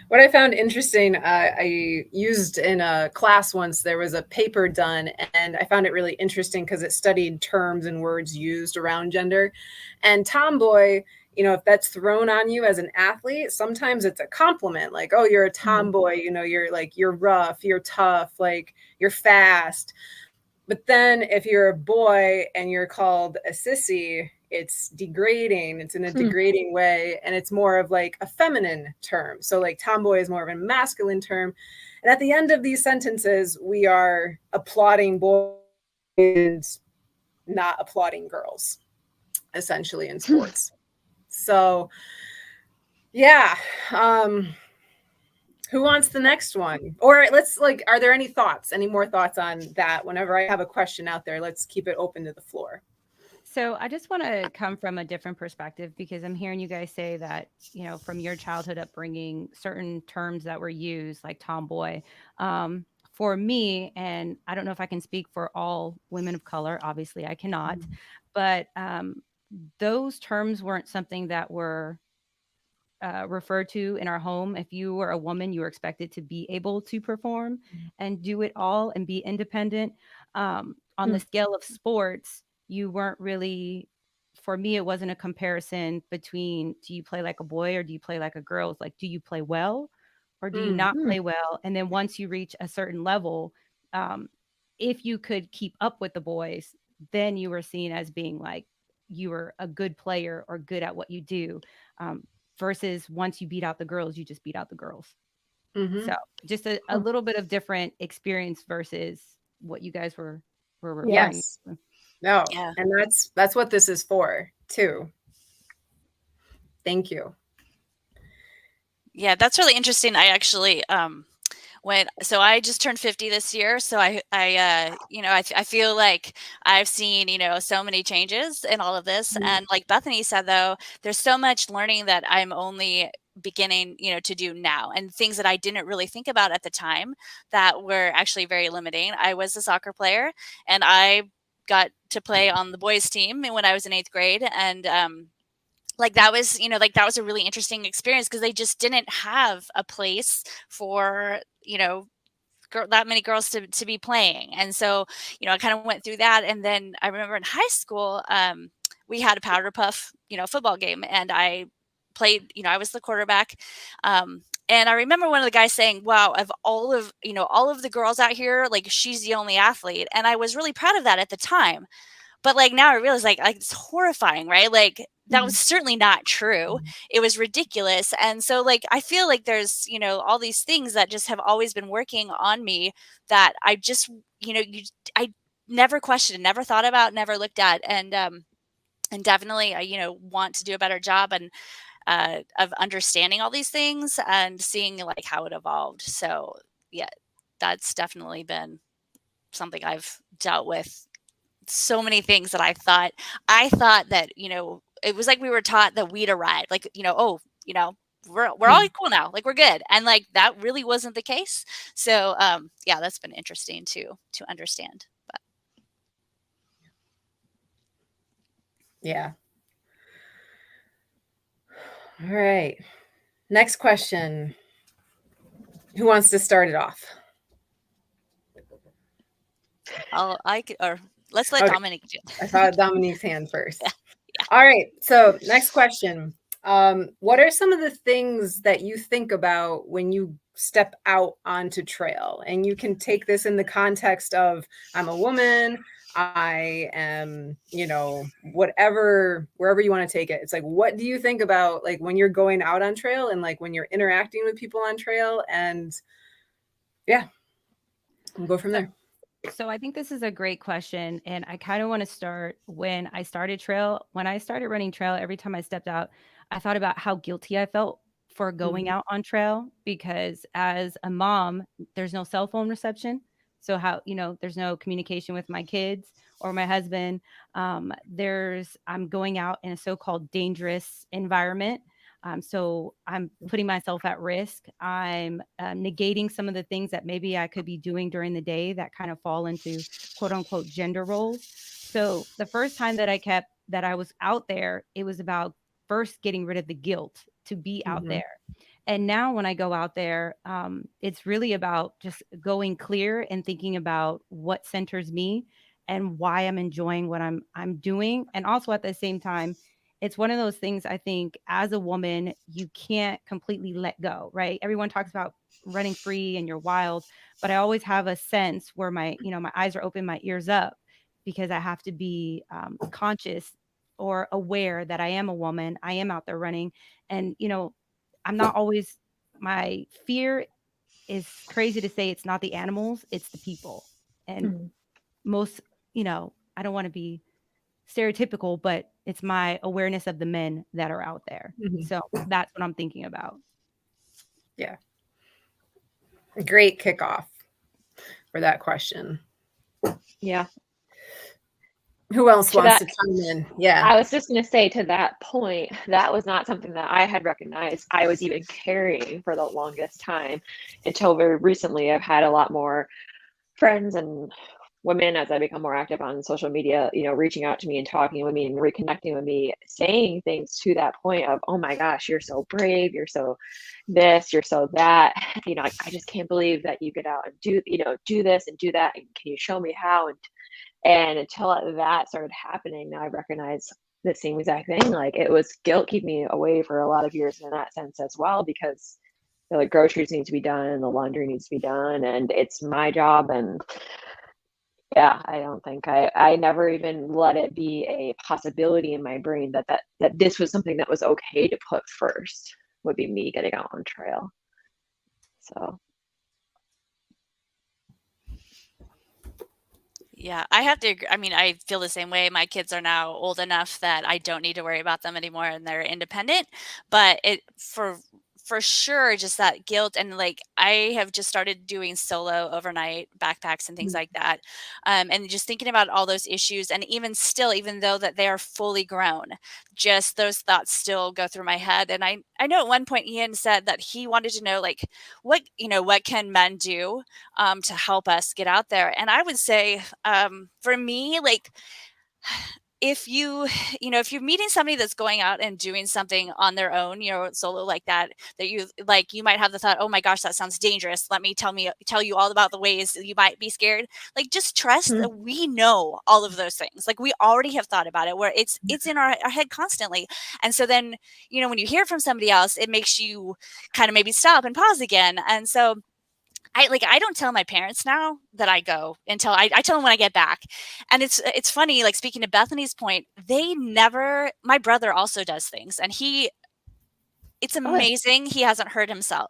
D: What I found interesting, I used in a class once, there was a paper done, and I found it really interesting because it studied terms and words used around gender. And tomboy, if that's thrown on you as an athlete, sometimes it's a compliment, like, oh, you're a tomboy, you're rough, you're tough, like you're fast. But then if you're a boy and you're called a sissy, it's degrading. It's in a degrading way. And it's more of like a feminine term. So like tomboy is more of a masculine term. And at the end of these sentences, we are applauding boys and not applauding girls, essentially, in sports. So, yeah. Who wants the next one? Or let's are there any more thoughts on that? Whenever I have a question out there, let's keep it open to the floor.
G: So I just want to come from a different perspective, because I'm hearing you guys say that, from your childhood upbringing, certain terms that were used, like tomboy, for me, and I don't know if I can speak for all women of color, obviously I cannot, but those terms weren't something that were referred to in our home. If you were a woman, you were expected to be able to perform and do it all and be independent. On the scale of sports, you weren't really, for me, it wasn't a comparison between do you play like a boy or do you play like a girl? It's like, do you play well or do you not play well? And then once you reach a certain level, if you could keep up with the boys, then you were seen as being like you were a good player or good at what you do. Versus once you beat out the girls, you just beat out the girls. So just a little bit of different experience versus what you guys were referring
D: yes
G: to.
D: No, and that's what this is for too. Thank you.
F: Yeah, that's really interesting. I actually so I just turned 50 this year, so I feel like I've seen, so many changes in all of this. And like Bethany said, though, there's so much learning that I'm only beginning, to do now, and things that I didn't really think about at the time that were actually very limiting. I was a soccer player, and I got to play on the boys team when I was in 8th grade, and that was a really interesting experience because they just didn't have a place for that many girls to be playing. And so I kind of went through that, and then I remember in high school we had a powder puff football game, and I played, I was the quarterback, and I remember one of the guys saying, wow, of all of the girls out here, like, she's the only athlete. And I was really proud of that at the time. But like now I realize like it's horrifying, right? Like that was certainly not true. It was ridiculous. And so like I feel like there's, all these things that just have always been working on me that I just, I never questioned, never thought about, never looked at. And definitely I, want to do a better job and of understanding all these things and seeing like how it evolved. So yeah, that's definitely been something I've dealt with. So many things that I thought that, it was like we were taught that we'd arrived, like, we're all cool now, like we're good. And like, that really wasn't the case. So, yeah, that's been interesting to understand. But.
D: Yeah. All right. Next question. Who wants to start it off?
F: Let's let Dominique do it.
D: I thought Dominique's hand first.
F: Yeah.
D: All right. So next question. What are some of the things that you think about when you step out onto trail? And you can take this in the context of I'm a woman, I am, whatever, wherever you want to take it. It's like, what do you think about like when you're going out on trail and like when you're interacting with people on trail? And yeah, we'll go from there.
G: So I think this is a great question. And I kind of want to start when I started trail. When I started running trail, every time I stepped out, I thought about how guilty I felt for going out on trail, because as a mom, there's no cell phone reception. So how, there's no communication with my kids or my husband. I'm going out in a so-called dangerous environment. So I'm putting myself at risk. I'm negating some of the things that maybe I could be doing during the day that kind of fall into quote unquote gender roles. So the first time that I was out there, it was about first getting rid of the guilt to be out there. And now when I go out there, it's really about just going clear and thinking about what centers me and why I'm enjoying what I'm doing. And also at the same time, it's one of those things, I think, as a woman, you can't completely let go, right? Everyone talks about running free and you're wild, but I always have a sense where my eyes are open, my ears up, because I have to be conscious or aware that I am a woman. I am out there running, and, I'm not always, my fear is crazy to say it's not the animals, it's the people. And most, I don't want to be stereotypical, but it's my awareness of the men that are out there. So that's what I'm thinking about.
D: Yeah. Great kickoff for that question.
E: Yeah.
D: Who else
E: To
D: wants
E: that,
D: to chime in? Yeah.
E: I was just going to say, to that point, that was not something that I had recognized I was even carrying for the longest time until very recently. I've had a lot more friends and women, as I become more active on social media, you know, reaching out to me and talking with me and reconnecting with me, saying things to that point of, oh my gosh, you're so brave, you're so this, you're so that, you know, I just can't believe that you get out and do, you know, do this and do that, and can you show me how? And until that started happening, now I recognize the same exact thing. Like, it was guilt keeping me away for a lot of years in that sense as well, because the groceries need to be done and the laundry needs to be done, and it's my job. And yeah, I don't think I never even let it be a possibility in my brain that this was something that was okay to put first, would be me getting out on trail. So
F: Yeah, I have to agree. I mean, I feel the same way. My kids are now old enough that I don't need to worry about them anymore and they're independent. But it for sure, just that guilt. And like, I have just started doing solo overnight backpacks and things like that. And just thinking about all those issues, and even still, even though that they are fully grown, just those thoughts still go through my head. And I know at one point Ian said that he wanted to know, like, what can men do to help us get out there? And I would say, for me, like, if if you're meeting somebody that's going out and doing something on their own, solo like that you might have the thought, oh my gosh, that sounds dangerous. Let me tell you all about the ways that you might be scared. Like, just trust that we know all of those things. Like, we already have thought about it, where it's in our head constantly. And so then, when you hear from somebody else, it makes you kind of maybe stop and pause again. And so I don't tell my parents now that I go until I tell them when I get back. And it's funny, like, speaking to Bethany's point, my brother also does things, and it's amazing. He hasn't hurt himself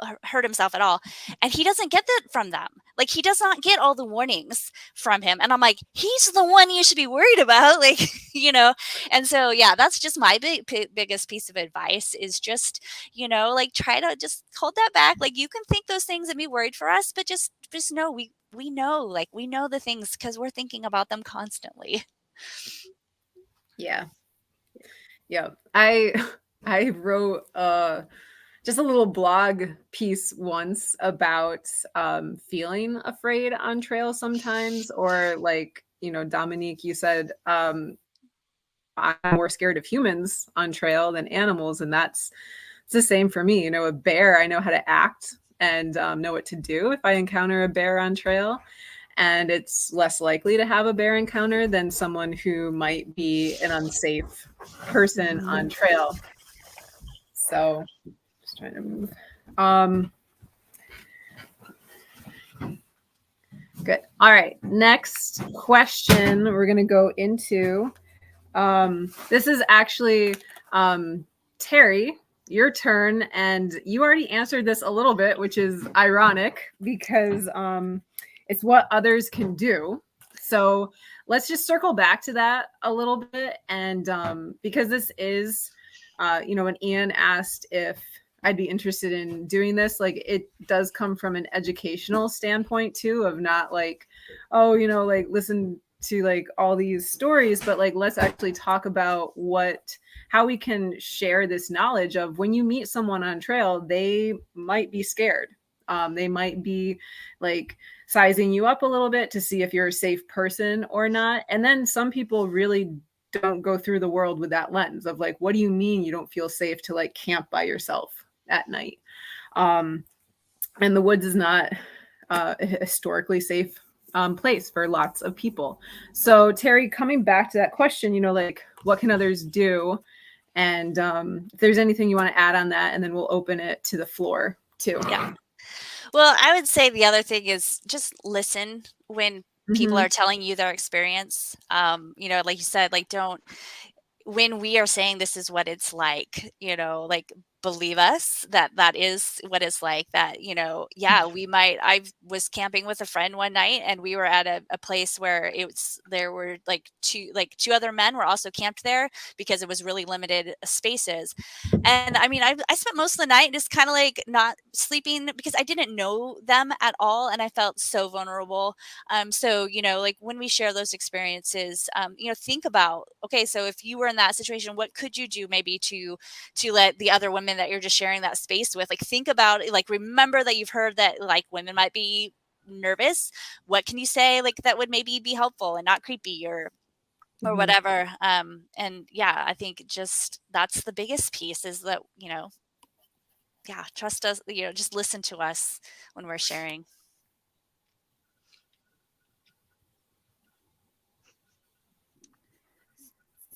F: at all. And he doesn't get that from them. Like, he does not get all the warnings from him. And I'm like, he's the one you should be worried about. Like, and so, yeah, that's just my biggest piece of advice is just, like, try to just hold that back. Like, you can think those things and be worried for us, but just know we know, like, we know the things because we're thinking about them constantly.
D: Yeah. Yeah. I wrote just a little blog piece once about feeling afraid on trail sometimes, or like, Dominique, you said I'm more scared of humans on trail than animals, and it's the same for me. A bear, I know how to act and know what to do if I encounter a bear on trail. And it's less likely to have a bear encounter than someone who might be an unsafe person on trail. So just trying to move. Good. All right. Next question we're going to go into. This is actually Terri, your turn. And you already answered this a little bit, which is ironic because it's what others can do. So let's just circle back to that a little bit. And because this is, when Ian asked if I'd be interested in doing this, like, it does come from an educational standpoint too, of not like, oh, like, listen to like all these stories, but like, let's actually talk about how we can share this knowledge of when you meet someone on trail, they might be scared. They might be like sizing you up a little bit to see if you're a safe person or not. And then some people really don't go through the world with that lens of like, what do you mean you don't feel safe to like camp by yourself at night? And the woods is not a historically safe place for lots of people. So Terri, coming back to that question, like, what can others do? And if there's anything you want to add on that, and then we'll open it to the floor too.
F: Yeah. Well, I would say the other thing is just listen when people are telling you their experience. Like you said, like, when we are saying this is what it's like, like, believe us that is what it's like, that, yeah, I was camping with a friend one night, and we were at a place where there were two other men were also camped there because it was really limited spaces. And I mean, I spent most of the night just kind of like not sleeping because I didn't know them at all, and I felt so vulnerable. So, like when we share those experiences, think about, okay, so if you were in that situation, what could you do maybe to let the other women that you're just sharing that space with, like, think about it, like, remember that you've heard that like women might be nervous. What can you say like that would maybe be helpful and not creepy or whatever. And yeah, I think just that's the biggest piece, is that, yeah, trust us, just listen to us when we're sharing.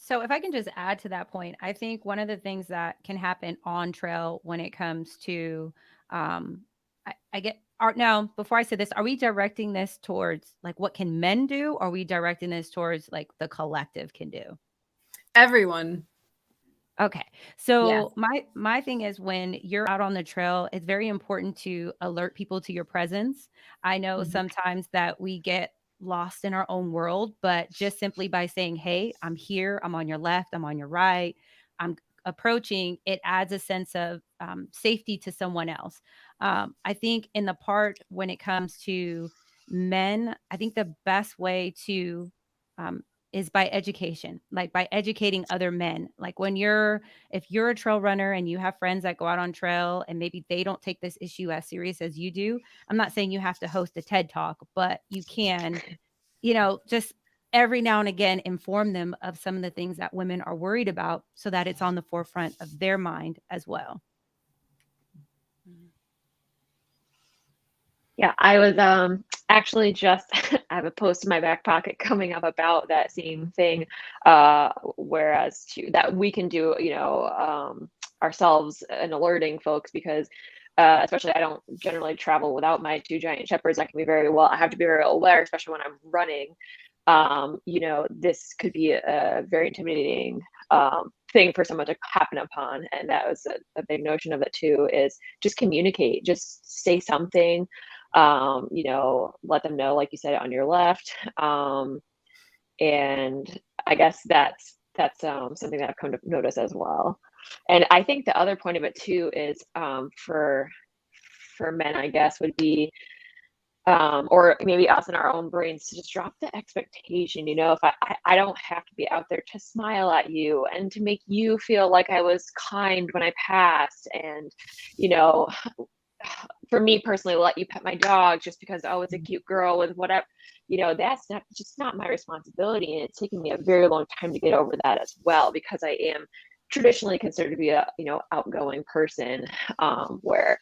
G: So if I can just add to that point, I think one of the things that can happen on trail when it comes to, now, before I say this, are we directing this towards like what can men do? Or are we directing this towards like the collective can do?
D: Everyone.
G: Okay. So my thing is, when you're out on the trail, it's very important to alert people to your presence. I know sometimes that we get lost in our own world, but just simply by saying, hey, I'm here, I'm on your left, I'm on your right, I'm approaching, it adds a sense of safety to someone else. I think in the part when it comes to men, I think the best way to is by education, like by educating other men. Like if you're a trail runner and you have friends that go out on trail and maybe they don't take this issue as serious as you do, I'm not saying you have to host a TED talk, but you can, just every now and again, inform them of some of the things that women are worried about so that it's on the forefront of their mind as well.
E: Yeah, I was actually just I have a post in my back pocket coming up about that same thing. Whereas that we can do, ourselves and alerting folks, because especially I don't generally travel without my two giant shepherds. I have to be very aware, especially when I'm running. This could be a very intimidating thing for someone to happen upon. And that was a big notion of it too, is just communicate, just say something. Let them know, like you said, on your left. And I guess that's something that I've come to notice as well. And I think the other point of it too is for men, I guess, would be or maybe us in our own brains, to just drop the expectation. If I don't have to be out there to smile at you and to make you feel like I was kind when I passed, and for me personally, let you pet my dog just because, oh, it's a cute girl with whatever, that's not my responsibility. And it's taken me a very long time to get over that as well, because I am traditionally considered to be a, outgoing person, where,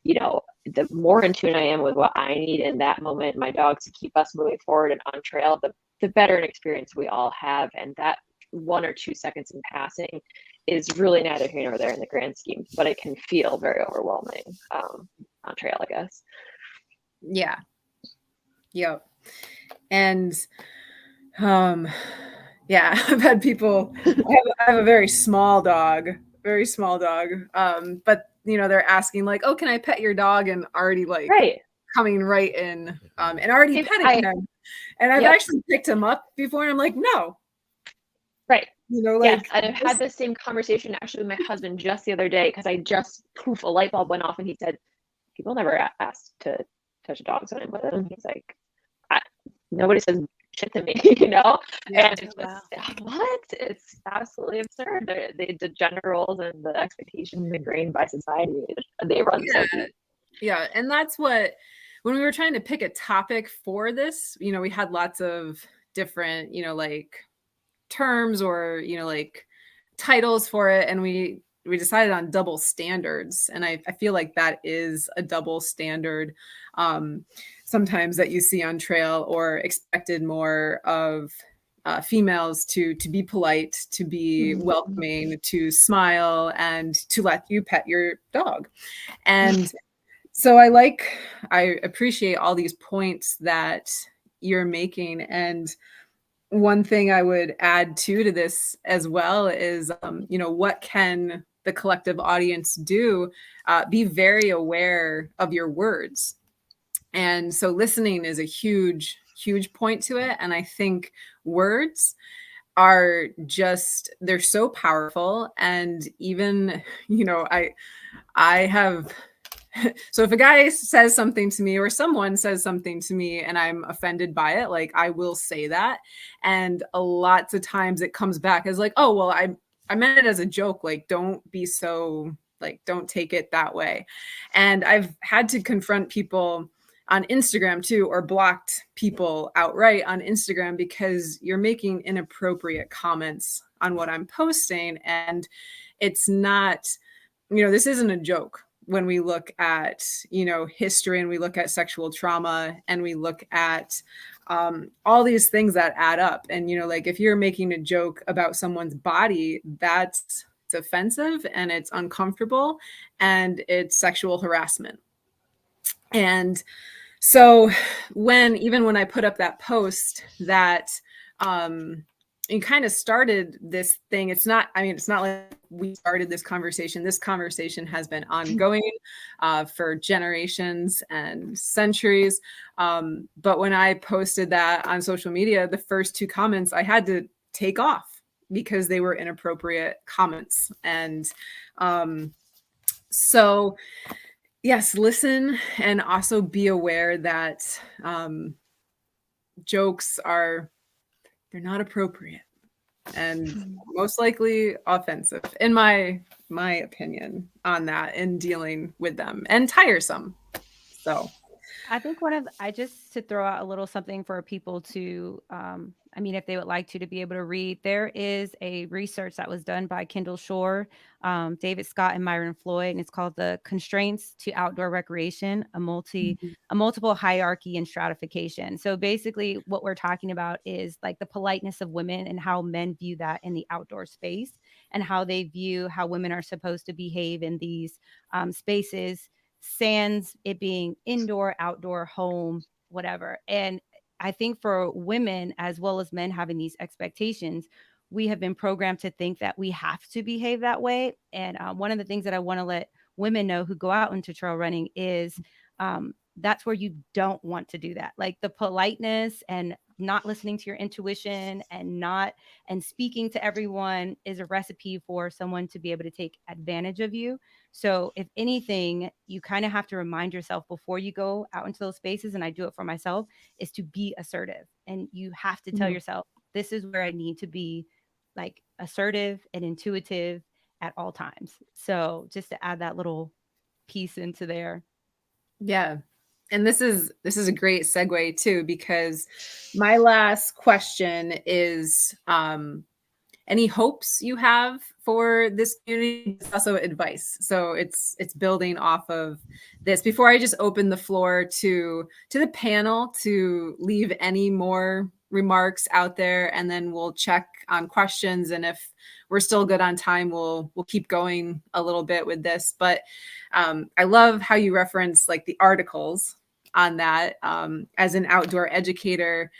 E: the more in tune I am with what I need in that moment, my dogs, to keep us moving forward and on trail, the better an experience we all have. And that 1 or 2 seconds in passing is really neither here nor there in the grand scheme, but it can feel very overwhelming on trail, I guess.
D: Yeah. Yep. And I've had people, I have a very small dog, but they're asking like, oh, can I pet your dog? And already coming right in and already petting him. And I've actually picked him up before, and I'm like, no.
E: Right. Yes, and I've had the same conversation actually with my husband just the other day, because a light bulb went off, and he said, people never ask to touch dogs when I'm with them. He's like, nobody says shit to me,
D: Yeah.
E: And it's just, what? It's absolutely absurd. The gender roles and the expectations ingrained by society, they run so deep.
D: Yeah, and that's what, when we were trying to pick a topic for this, we had lots of different, like terms or, like titles for it. And we decided on double standards. And I feel like that is a double standard sometimes that you see on trail, or expected more of females to be polite, to be welcoming, to smile, and to let you pet your dog. And so I appreciate all these points that you're making. And one thing I would add to this as well is, what can the collective audience do, be very aware of your words. And so listening is a huge, huge point to it. And I think words are just, they're so powerful. And even, you know, I have, so if a guy says something to me or someone says something to me and I'm offended by it, like I will say that. And a lots of times it comes back as like, oh, well, I meant it as a joke. Like, don't be so, like, don't take it that way. And I've had to confront people on Instagram too, or blocked people outright on Instagram because you're making inappropriate comments on what I'm posting. And it's not, you know, this isn't a joke when we look at, you know, history and we look at sexual trauma and we look at all these things that add up. And, you know, like if you're making a joke about someone's body, it's offensive and it's uncomfortable and it's sexual harassment. And so even when I put up that post that it kind of started this thing, it's not like we started this conversation. This conversation has been ongoing for generations and centuries. But when I posted that on social media, the first 2 comments I had to take off because they were inappropriate comments. And so yes, listen and also be aware that jokes they're not appropriate and most likely offensive, in my opinion, on that, in dealing with them, and tiresome. So
G: I think just to throw out a little something for people to, I mean, if they would like to be able to read, there is a research that was done by Kendall Shore, David Scott, and Myron Floyd, and it's called The Constraints to Outdoor Recreation, a multiple hierarchy and stratification. So basically what we're talking about is like the politeness of women and how men view that in the outdoor space and how they view how women are supposed to behave in these spaces, sans it being indoor, outdoor, home, whatever. And I think for women as well as men having these expectations, we have been programmed to think that we have to behave that way. And one of the things that I want to let women know who go out into trail running is that's where you don't want to do that. Like the politeness and not listening to your intuition and speaking to everyone is a recipe for someone to be able to take advantage of you. So if anything, you kind of have to remind yourself before you go out into those spaces, and I do it for myself, is to be assertive. And you have to tell yourself, this is where I need to be, like, assertive and intuitive at all times. So just to add that little piece into there.
D: Yeah. And this is a great segue too, because my last question is, any hopes you have for this community? It's also advice. So it's building off of this. Before I just open the floor to the panel to leave any more remarks out there, and then we'll check on questions. And if we're still good on time, we'll keep going a little bit with this. But I love how you reference like the articles on that as an outdoor educator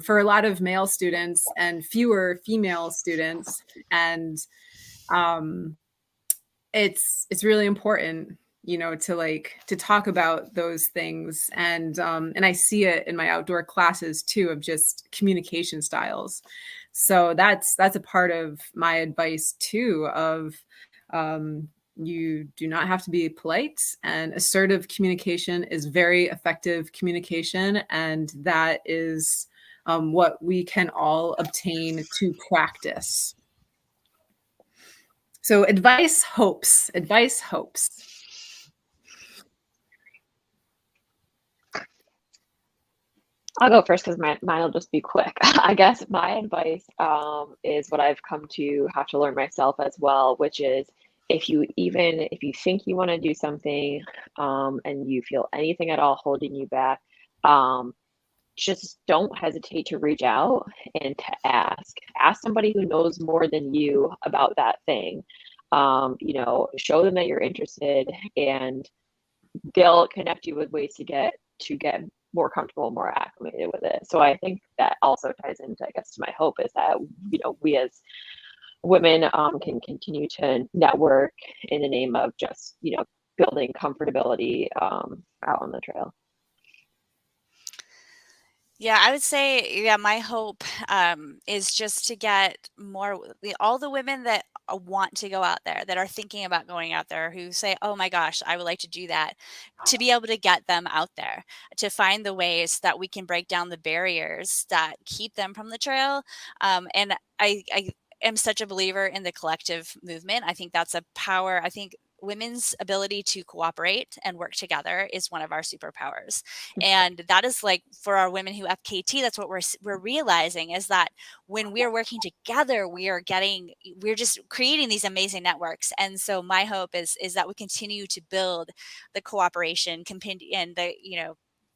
D: for a lot of male students and fewer female students. And it's really important, you know, to talk about those things. And I see it in my outdoor classes too, of just communication styles. So that's a part of my advice too, of you do not have to be polite, and assertive communication is very effective communication. And that is what we can all obtain to practice. So advice hopes.
E: I'll go first because mine will just be quick. I guess my advice is what I've come to have to learn myself as well, which is if you think you want to do something and you feel anything at all holding you back, just don't hesitate to reach out and to ask somebody who knows more than you about that thing. Show them that you're interested, and they'll connect you with ways to get more comfortable, more acclimated with it. So I think that also ties into, I guess, to my hope is that, we as women can continue to network in the name of just, building comfortability out on the trail.
F: Yeah, I would say, yeah, my hope is just to get more, all the women that want to go out there, that are thinking about going out there, who say, oh my gosh, I would like to do that, to be able to get them out there, to find the ways that we can break down the barriers that keep them from the trail. And I am such a believer in the collective movement. I think that's a power. I think women's ability to cooperate and work together is one of our superpowers. And that is like, for our women who FKT, that's what we're realizing, is that when we're working together, we're just creating these amazing networks. And so my hope is that we continue to build the cooperation and the,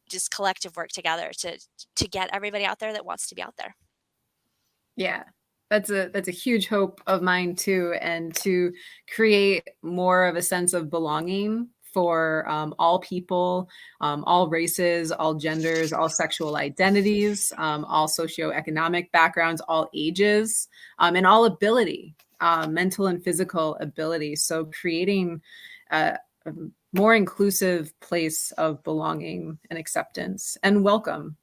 F: just collective work together to get everybody out there that wants to be out there.
D: Yeah. That's a huge hope of mine too, and to create more of a sense of belonging for all people, all races, all genders, all sexual identities, all socioeconomic backgrounds, all ages, and all ability, mental and physical ability. So creating a more inclusive place of belonging and acceptance and welcome,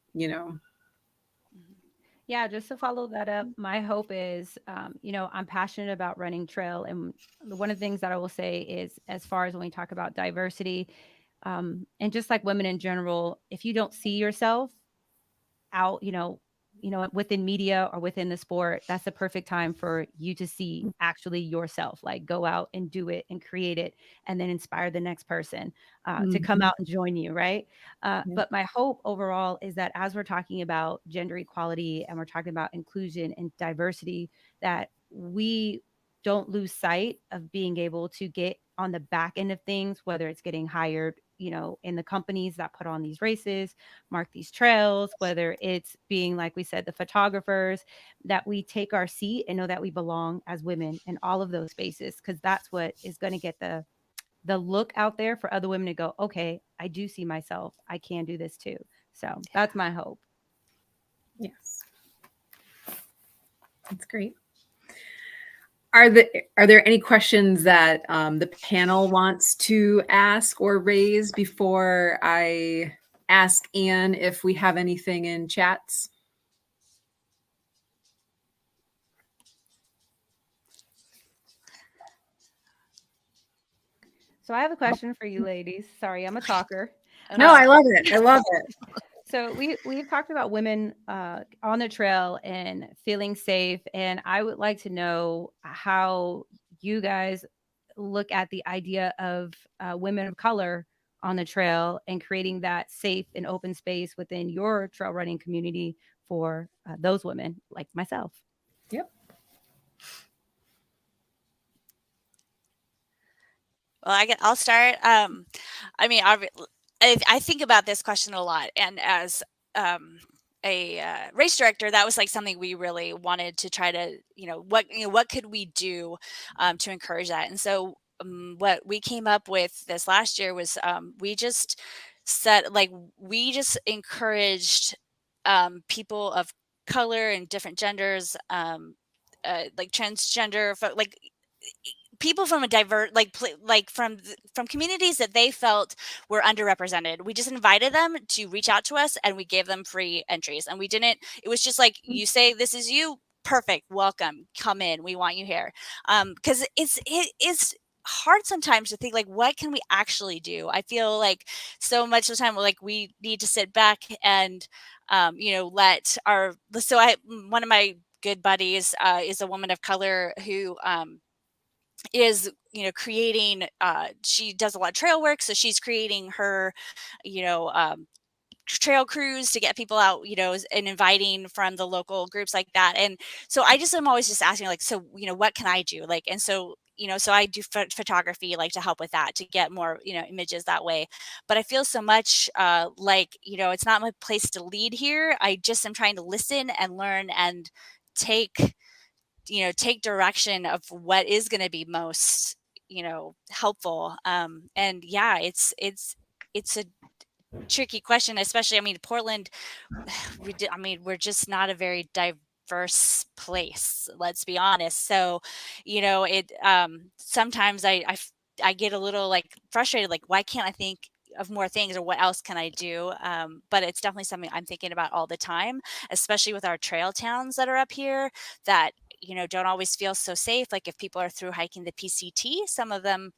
G: Yeah, just to follow that up, my hope is, I'm passionate about running trail. And one of the things that I will say is, as far as when we talk about diversity, and just like women in general, if you don't see yourself out, within media or within the sport, that's the perfect time for you to see actually yourself, like go out and do it and create it, and then inspire the next person to come out and join you. Right. But my hope overall is that as we're talking about gender equality and we're talking about inclusion and diversity, that we don't lose sight of being able to get on the back end of things, whether it's getting hired, in the companies that put on these races, mark these trails, whether it's being, like we said, the photographers, that we take our seat and know that we belong as women in all of those spaces, because that's what is going to get the look out there for other women to go, okay, I do see myself. I can do this too. So that's my hope.
D: Yes. That's great. Are there any questions that the panel wants to ask or raise before I ask Anne if we have anything in chats?
G: So I have a question for you ladies. Sorry, I'm a talker.
D: No, I love it. I love it.
G: So we've talked about women on the trail and feeling safe. And I would like to know how you guys look at the idea of women of color on the trail and creating that safe and open space within your trail running community for those women like myself.
D: Yep.
F: Well, I'll start. I mean, I think about this question a lot, and as a race director, that was like something we really wanted to try to, what could we do to encourage that? And so what we came up with this last year was we just encouraged people of color and different genders, like transgender, like people from a diverse, from communities that they felt were underrepresented. We just invited them to reach out to us, and we gave them free entries. And it was just like, you say this is you, perfect, welcome, come in, we want you here. Because it's hard sometimes to think, like, what can we actually do? I feel like so much of the time, like, we need to sit back and one of my good buddies is a woman of color who is creating, she does a lot of trail work, so she's creating her trail crews to get people out, and inviting from the local groups like that. And so I just am always just asking, like, so what can I do, like? And so so I do photography, like, to help with that, to get more images that way. But I feel so much like it's not my place to lead here. I just am trying to listen and learn and take direction of what is going to be most, helpful. And yeah, it's a tricky question, especially, Portland, we're just not a very first place, let's be honest. So, you know, it sometimes I get a little like frustrated, like, why can't I think of more things, or what else can I do? But it's definitely something I'm thinking about all the time, especially with our trail towns that are up here that, you know, don't always feel so safe. Like if people are through hiking the PCT, some of them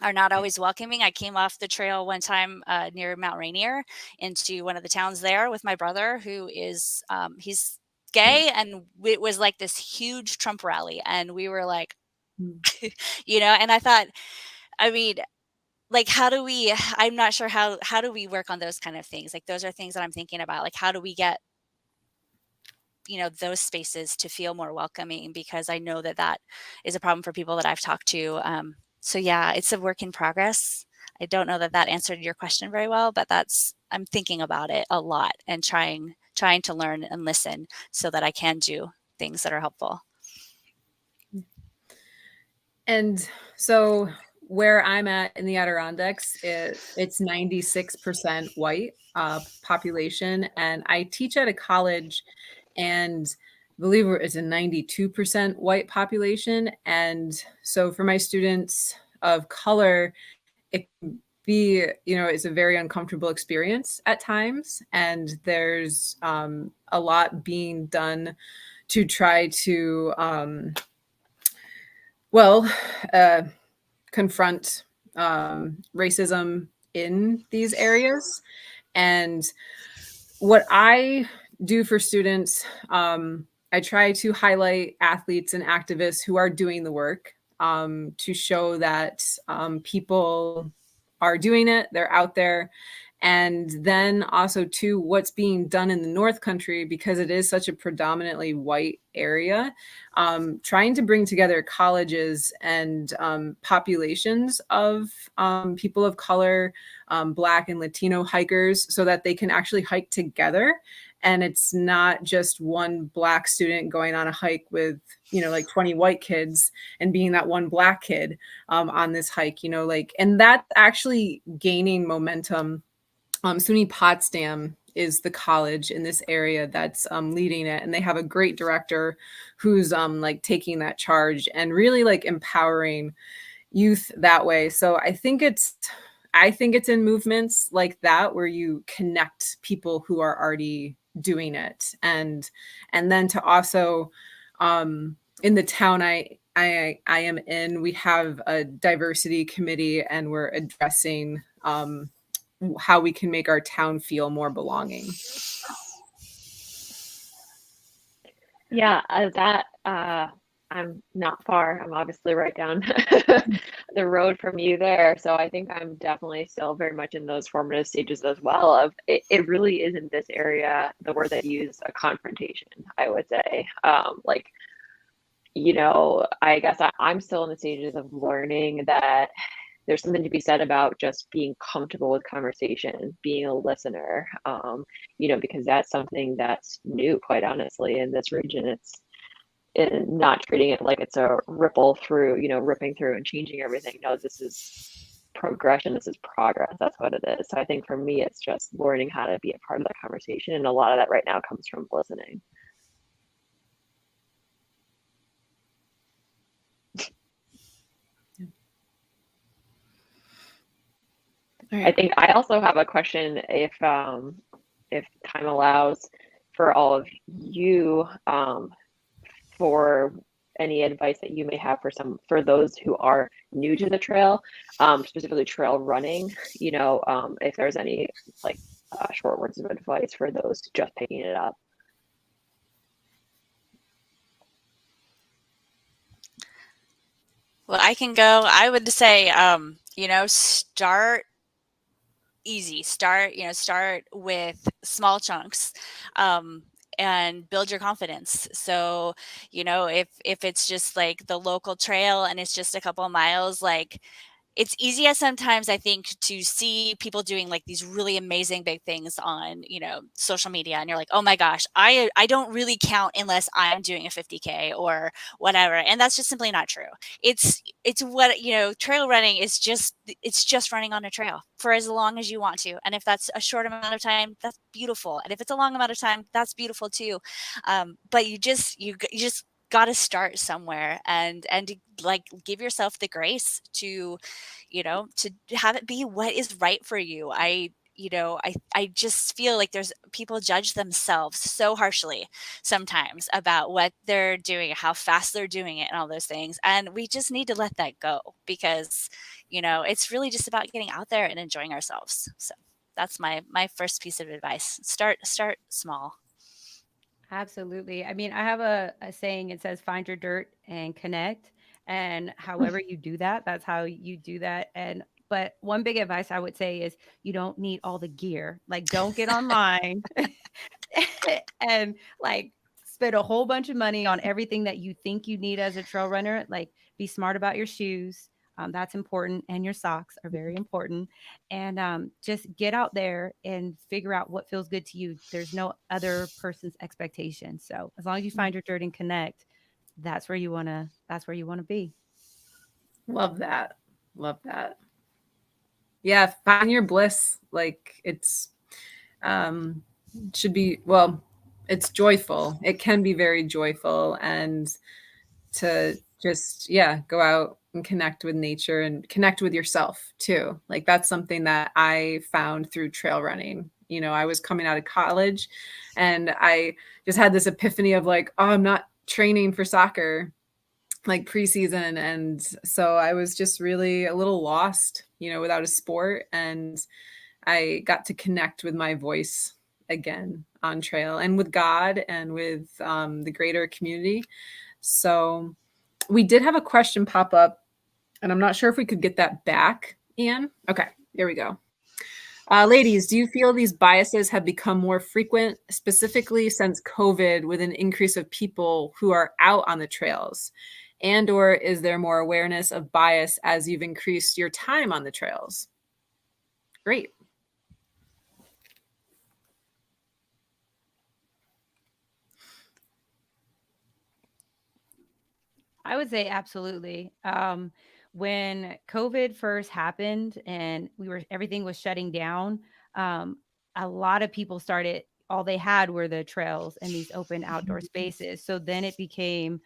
F: are not always welcoming. I came off the trail one time near Mount Rainier into one of the towns there with my brother, who is he's gay, and it was like this huge Trump rally, and we were like, you know, and I thought, I mean, like, how do we? I'm not sure how do we work on those kind of things? Like, those are things that I'm thinking about. Like, how do we get, you know, those spaces to feel more welcoming, because I know that that is a problem for people that I've talked to. So yeah, it's a work in progress. I don't know that that answered your question very well, but I'm thinking about it a lot and trying to learn and listen so that I can do things that are helpful.
D: And so where I'm at in the Adirondacks, it's 96% white population. And I teach at a college, and believe it's a 92% white population. And so for my students of color, it can be, you know, it's a very uncomfortable experience at times. And there's a lot being done to try to, confront racism in these areas. And what I do for students, I try to highlight athletes and activists who are doing the work, to show that people are doing it, they're out there. And then also too, what's being done in the North Country, because it is such a predominantly white area, trying to bring together colleges and populations of people of color, Black and Latino hikers, so that they can actually hike together. And it's not just one Black student going on a hike with, you know, like 20 white kids and being that one Black kid on this hike, you know, like, and that's actually gaining momentum. SUNY Potsdam is the college in this area that's leading it, and they have a great director who's like taking that charge and really like empowering youth that way. So I think it's in movements like that where you connect people who are already doing it, and then to also in the town I am in, we have a diversity committee, and we're addressing how we can make our town feel more belonging.
E: Yeah, I'm not far. I'm obviously right down the road from you there. So I think I'm definitely still very much in those formative stages as well. Of it really is in this area, the word that you use, a confrontation, I would say. Like, you know, I guess I'm still in the stages of learning that there's something to be said about just being comfortable with conversation, being a listener, you know, because that's something that's new, quite honestly, in this region. It's not treating it like it's a ripple through, you know, ripping through and changing everything. No, this is progression. This is progress. That's what it is. So I think for me, it's just learning how to be a part of the conversation. And a lot of that right now comes from listening. Right. I think I also have a question, if time allows, for all of you, for any advice that you may have for those who are new to the trail, specifically trail running. You know, if there's any like short words of advice for those just picking it up.
F: Well, I can go. I would say, you know, start easy. Start with small chunks, and build your confidence. So, you know, if it's just like the local trail and it's just a couple of miles, like, it's easier sometimes, I think, to see people doing like these really amazing big things on, social media. And you're like, oh my gosh, I don't really count unless I'm doing a 50K or whatever. And that's just simply not true. It's what, trail running is it's just running on a trail for as long as you want to. And if that's a short amount of time, that's beautiful. And if it's a long amount of time, that's beautiful too. But you just got to start somewhere and like give yourself the grace to to have it be what is right for you. I just feel like there's people judge themselves so harshly sometimes about what they're doing, how fast they're doing it, and all those things. And we just need to let that go because, it's really just about getting out there and enjoying ourselves. So that's my first piece of advice. Start small.
G: Absolutely. I mean, I have a saying, it says, find your dirt and connect. And however you do that, that's how you do that. But one big advice I would say is you don't need all the gear. Like, don't get online and like spend a whole bunch of money on everything that you think you need as a trail runner. Like, be smart about your shoes. That's important. And your socks are very important. And just get out there and figure out what feels good to you. There's no other person's expectation. So as long as you find your dirt and connect, that's where you want to be.
D: Love that. Love that. Yeah. Find your bliss. Like it's, should be, well, it's joyful. It can be very joyful, and to just, go out and connect with nature and connect with yourself too. Like that's something that I found through trail running. I was coming out of college and I just had this epiphany of like, oh, I'm not training for soccer like preseason. And so I was just really a little lost, without a sport. And I got to connect with my voice again on trail and with God and with the greater community. So we did have a question pop up, and I'm not sure if we could get that back, Ian. Okay, there we go. Ladies, do you feel these biases have become more frequent, specifically since COVID, with an increase of people who are out on the trails? And or is there more awareness of bias as you've increased your time on the trails? Great.
G: I would say absolutely. When COVID first happened and everything was shutting down, a lot of people started, all they had were the trails and these open outdoor spaces. So then it became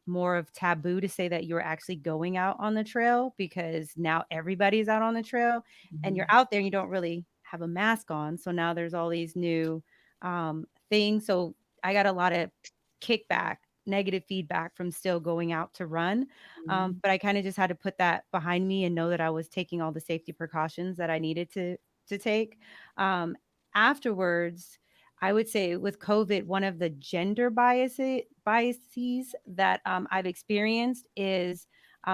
G: more of taboo to say that you're actually going out on the trail, because now everybody's out on the trail and you're out there and you don't really have a mask on. So now there's all these new things. So I got a lot of kickback, negative feedback from still going out to run. But I kind of just had to put that behind me and know that I was taking all the safety precautions that I needed to take. Afterwards, I would say with COVID, one of the gender biases that I've experienced is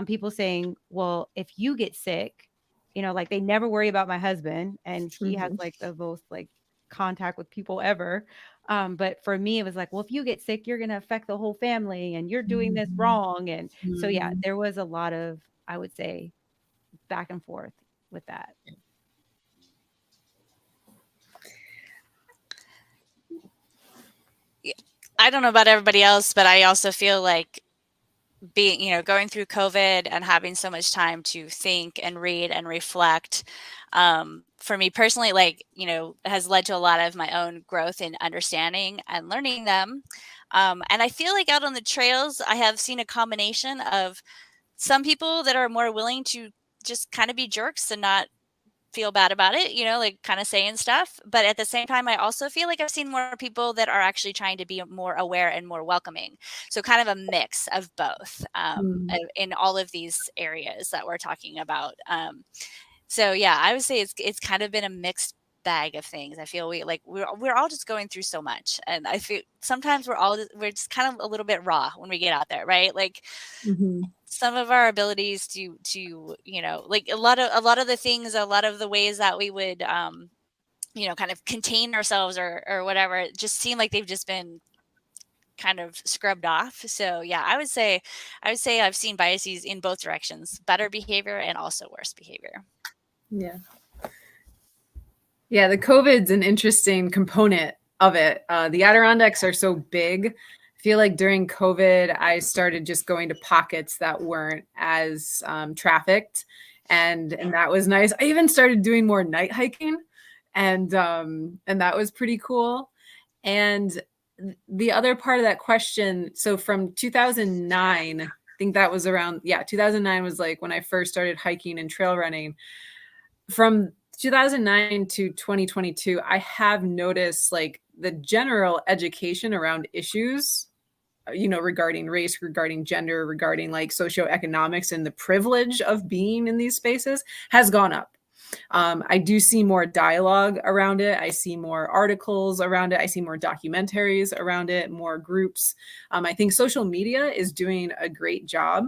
G: people saying, well, if you get sick, like they never worry about my husband, and he has like the most like contact with people ever. But for me, it was like, well, if you get sick, you're going to affect the whole family and you're doing this wrong. And so, yeah, there was a lot of, I would say, back and forth with that.
F: I don't know about everybody else, but I also feel like being, going through COVID and having so much time to think and read and reflect, for me personally, like, has led to a lot of my own growth in understanding and learning them. And I feel like out on the trails, I have seen a combination of some people that are more willing to just kind of be jerks and not feel bad about it, like kind of saying stuff. But at the same time, I also feel like I've seen more people that are actually trying to be more aware and more welcoming. So kind of a mix of both in all of these areas that we're talking about. So yeah, I would say it's kind of been a mixed bag of things. I feel we're all just going through so much, and I feel sometimes we're just kind of a little bit raw when we get out there, right? Like some of our abilities to like a lot of the things, a lot of the ways that we would kind of contain ourselves or whatever, it just seem like they've just been kind of scrubbed off. So yeah, I would say I've seen biases in both directions, better behavior and also worse behavior.
D: Yeah. Yeah, the COVID's an interesting component of it. The Adirondacks are so big. I feel like during COVID, I started just going to pockets that weren't as trafficked, and that was nice. I even started doing more night hiking, and that was pretty cool. And the other part of that question, so from 2009, I think that was around, 2009 was like when I first started hiking and trail running. From 2009 to 2022, I have noticed like the general education around issues, regarding race, regarding gender, regarding like socioeconomics and the privilege of being in these spaces has gone up. I do see more dialogue around it. I see more articles around it. I see more documentaries around it, more groups. I think social media is doing a great job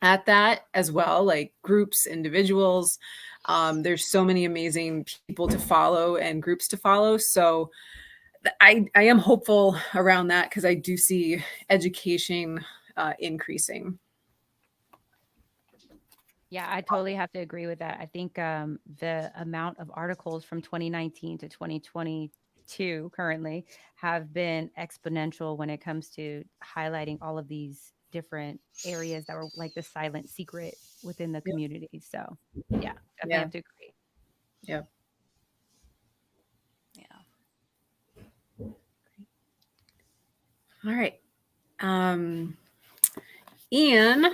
D: at that as well, like groups, individuals. There's so many amazing people to follow and groups to follow. So I am hopeful around that because I do see education increasing.
G: Yeah, I totally have to agree with that. I think the amount of articles from 2019 to 2022 currently have been exponential when it comes to highlighting all of these different areas that were like the silent secret within the community. So yeah, definitely have to agree.
D: Yeah.
F: Yeah.
D: All right. Ian.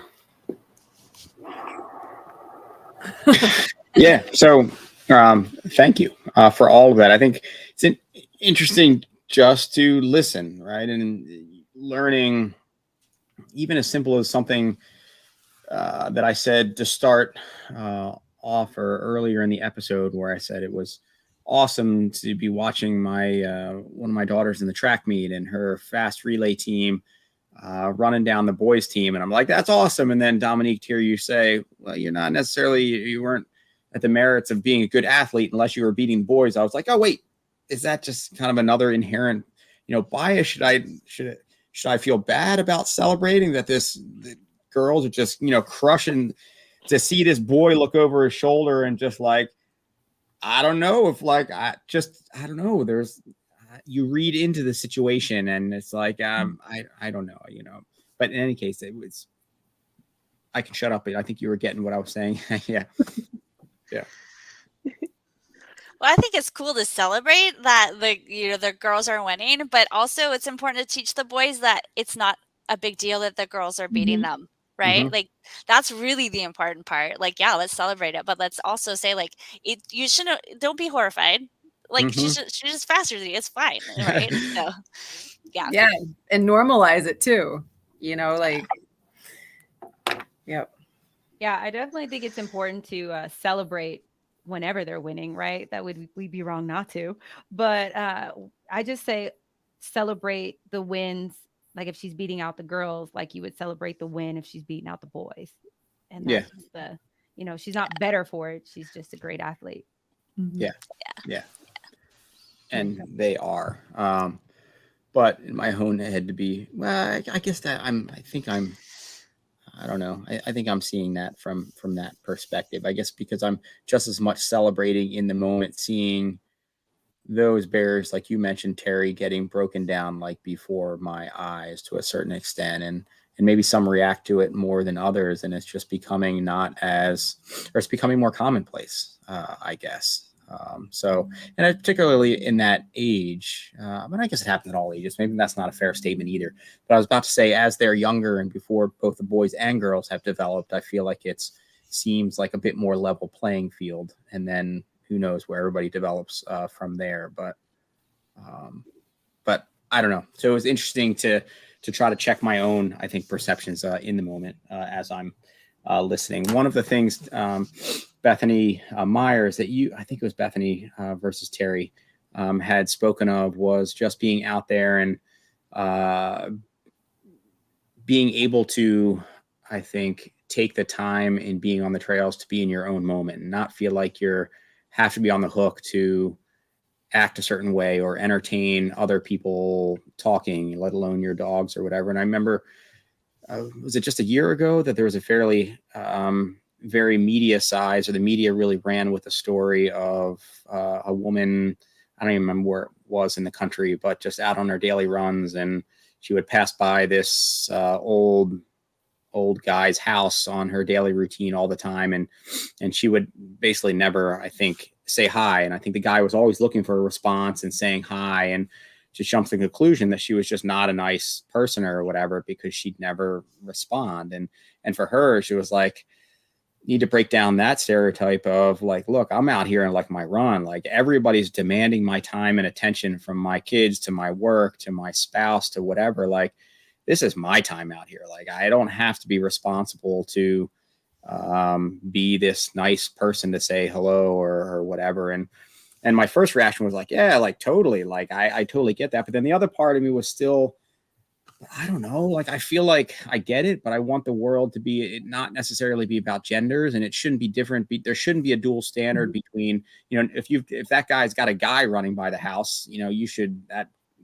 A: Yeah. So thank you for all of that. I think it's interesting just to listen, right? And learning even as simple as something that I said to start off or earlier in the episode where I said it was awesome to be watching my one of my daughters in the track meet and her fast relay team running down the boys team. And I'm like, that's awesome. And then Dominique, here you say, well, you weren't at the merits of being a good athlete unless you were beating the boys. I was like, oh, wait, is that just kind of another inherent, bias? Should I feel bad about celebrating that the girls are just, crushing to see this boy look over his shoulder and just like, I don't know if like, I don't know. There's, you read into the situation and it's like, I don't know, but in any case, I can shut up, but I think you were getting what I was saying. Yeah.
F: Well, I think it's cool to celebrate that the girls are winning, but also it's important to teach the boys that it's not a big deal that the girls are beating them, right? Like that's really the important part. Like, yeah, let's celebrate it, but let's also say like don't be horrified. Like she's just faster than you. It's fine, right? So, yeah,
D: and normalize it too. Like,
G: yeah, I definitely think it's important to celebrate whenever they're winning, right? That we'd be wrong not to. But I just say celebrate the wins. Like if she's beating out the girls, like you would celebrate the win if she's beating out the boys. And that's she's not better for it. She's just a great athlete.
A: Yeah. And they are. But in my own head to be, well, I guess that I don't know. I think I'm seeing that from that perspective. I guess because I'm just as much celebrating in the moment, seeing those bears, like you mentioned, Terri, getting broken down like before my eyes to a certain extent, and maybe some react to it more than others, and it's just becoming it's becoming more commonplace, I guess. So, and particularly in that age, but I guess it happens at all ages. Maybe that's not a fair statement either. But I was about to say, as they're younger and before both the boys and girls have developed, I feel like seems like a bit more level playing field. And then who knows where everybody develops from there. But I don't know. So it was interesting to try to check my own, I think, perceptions in the moment as I'm listening. One of the things, Bethany Meyers, that I think it was Bethany versus Terri, had spoken of was just being out there and being able to, I think, take the time in being on the trails to be in your own moment and not feel like have to be on the hook to act a certain way or entertain other people talking, let alone your dogs or whatever. And I remember, was it just a year ago that there was a fairly very media size, or the media really ran with the story of a woman, I don't even remember where it was in the country, but just out on her daily runs, and she would pass by this old guy's house on her daily routine all the time, and she would basically never, I think, say hi. And I think the guy was always looking for a response and saying hi, and just jumps to the conclusion that she was just not a nice person or whatever, because she'd never respond. And for her, she was like, need to break down that stereotype of like, look, I'm out here in like my run, like everybody's demanding my time and attention, from my kids to my work to my spouse to whatever. Like, this is my time out here. Like, I don't have to be responsible to be this nice person to say hello or whatever. And my first reaction was like, yeah, like totally. Like, I totally get that. But then the other part of me was still, I don't know, like, I feel like I get it, but I want the world to be, it not necessarily be about genders, and it shouldn't be different. There shouldn't be a dual standard between, you know, if that guy's got a guy running by the house, you know,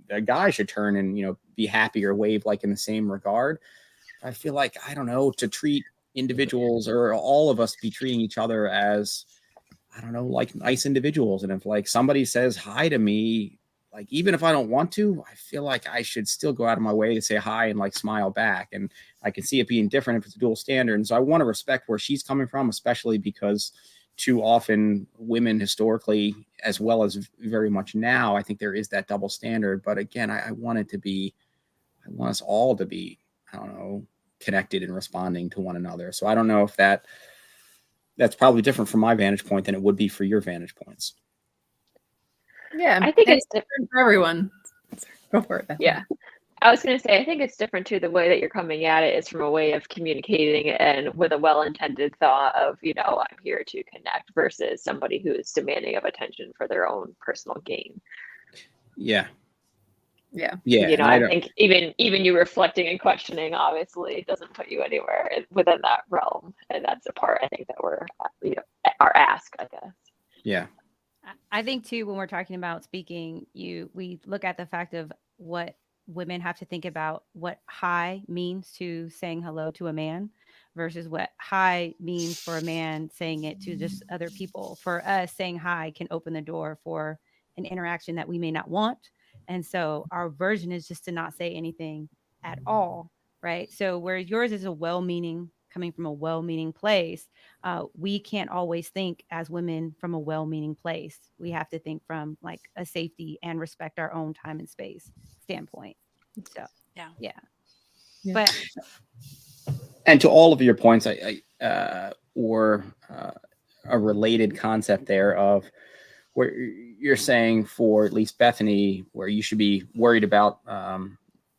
A: a guy should turn and, you know, be happy or wave like in the same regard. I feel like, I don't know, to treat individuals, or all of us be treating each other as, I don't know, like nice individuals. And if like somebody says hi to me, like, even if I don't want to, I feel like I should still go out of my way to say hi and like smile back. And I can see it being different if it's a dual standard. And so I want to respect where she's coming from, especially because too often women historically, as well as very much now, I think there is that double standard. But again, I want us all to be, I don't know, connected and responding to one another. So I don't know if that's probably different from my vantage point than it would be for your vantage points.
D: Yeah,
E: I think it's
D: different for everyone. Go for it, Bethany.
E: Yeah. I was going to say, I think it's different too. The way that you're coming at it is from a way of communicating and with a well-intended thought of, you know, I'm here to connect, versus somebody who is demanding of attention for their own personal gain.
A: Yeah.
D: Yeah.
E: You know, I think even you reflecting and questioning obviously doesn't put you anywhere within that realm. And that's the part I think that we're, you know, our ask, I guess.
A: Yeah.
G: I think too, when we're talking about speaking, we look at the fact of what women have to think about what hi means to saying hello to a man versus what hi means for a man saying it to just other people. For us, saying hi can open the door for an interaction that we may not want. And so our version is just to not say anything at all, right? So where yours is a well-meaning, coming from a well-meaning place, we can't always think as women from a well-meaning place. We have to think from like a safety and respect our own time and space standpoint. So yeah. But
A: and to all of your points, or a related concept there of where you're saying, for at least Bethany, where you should be worried about,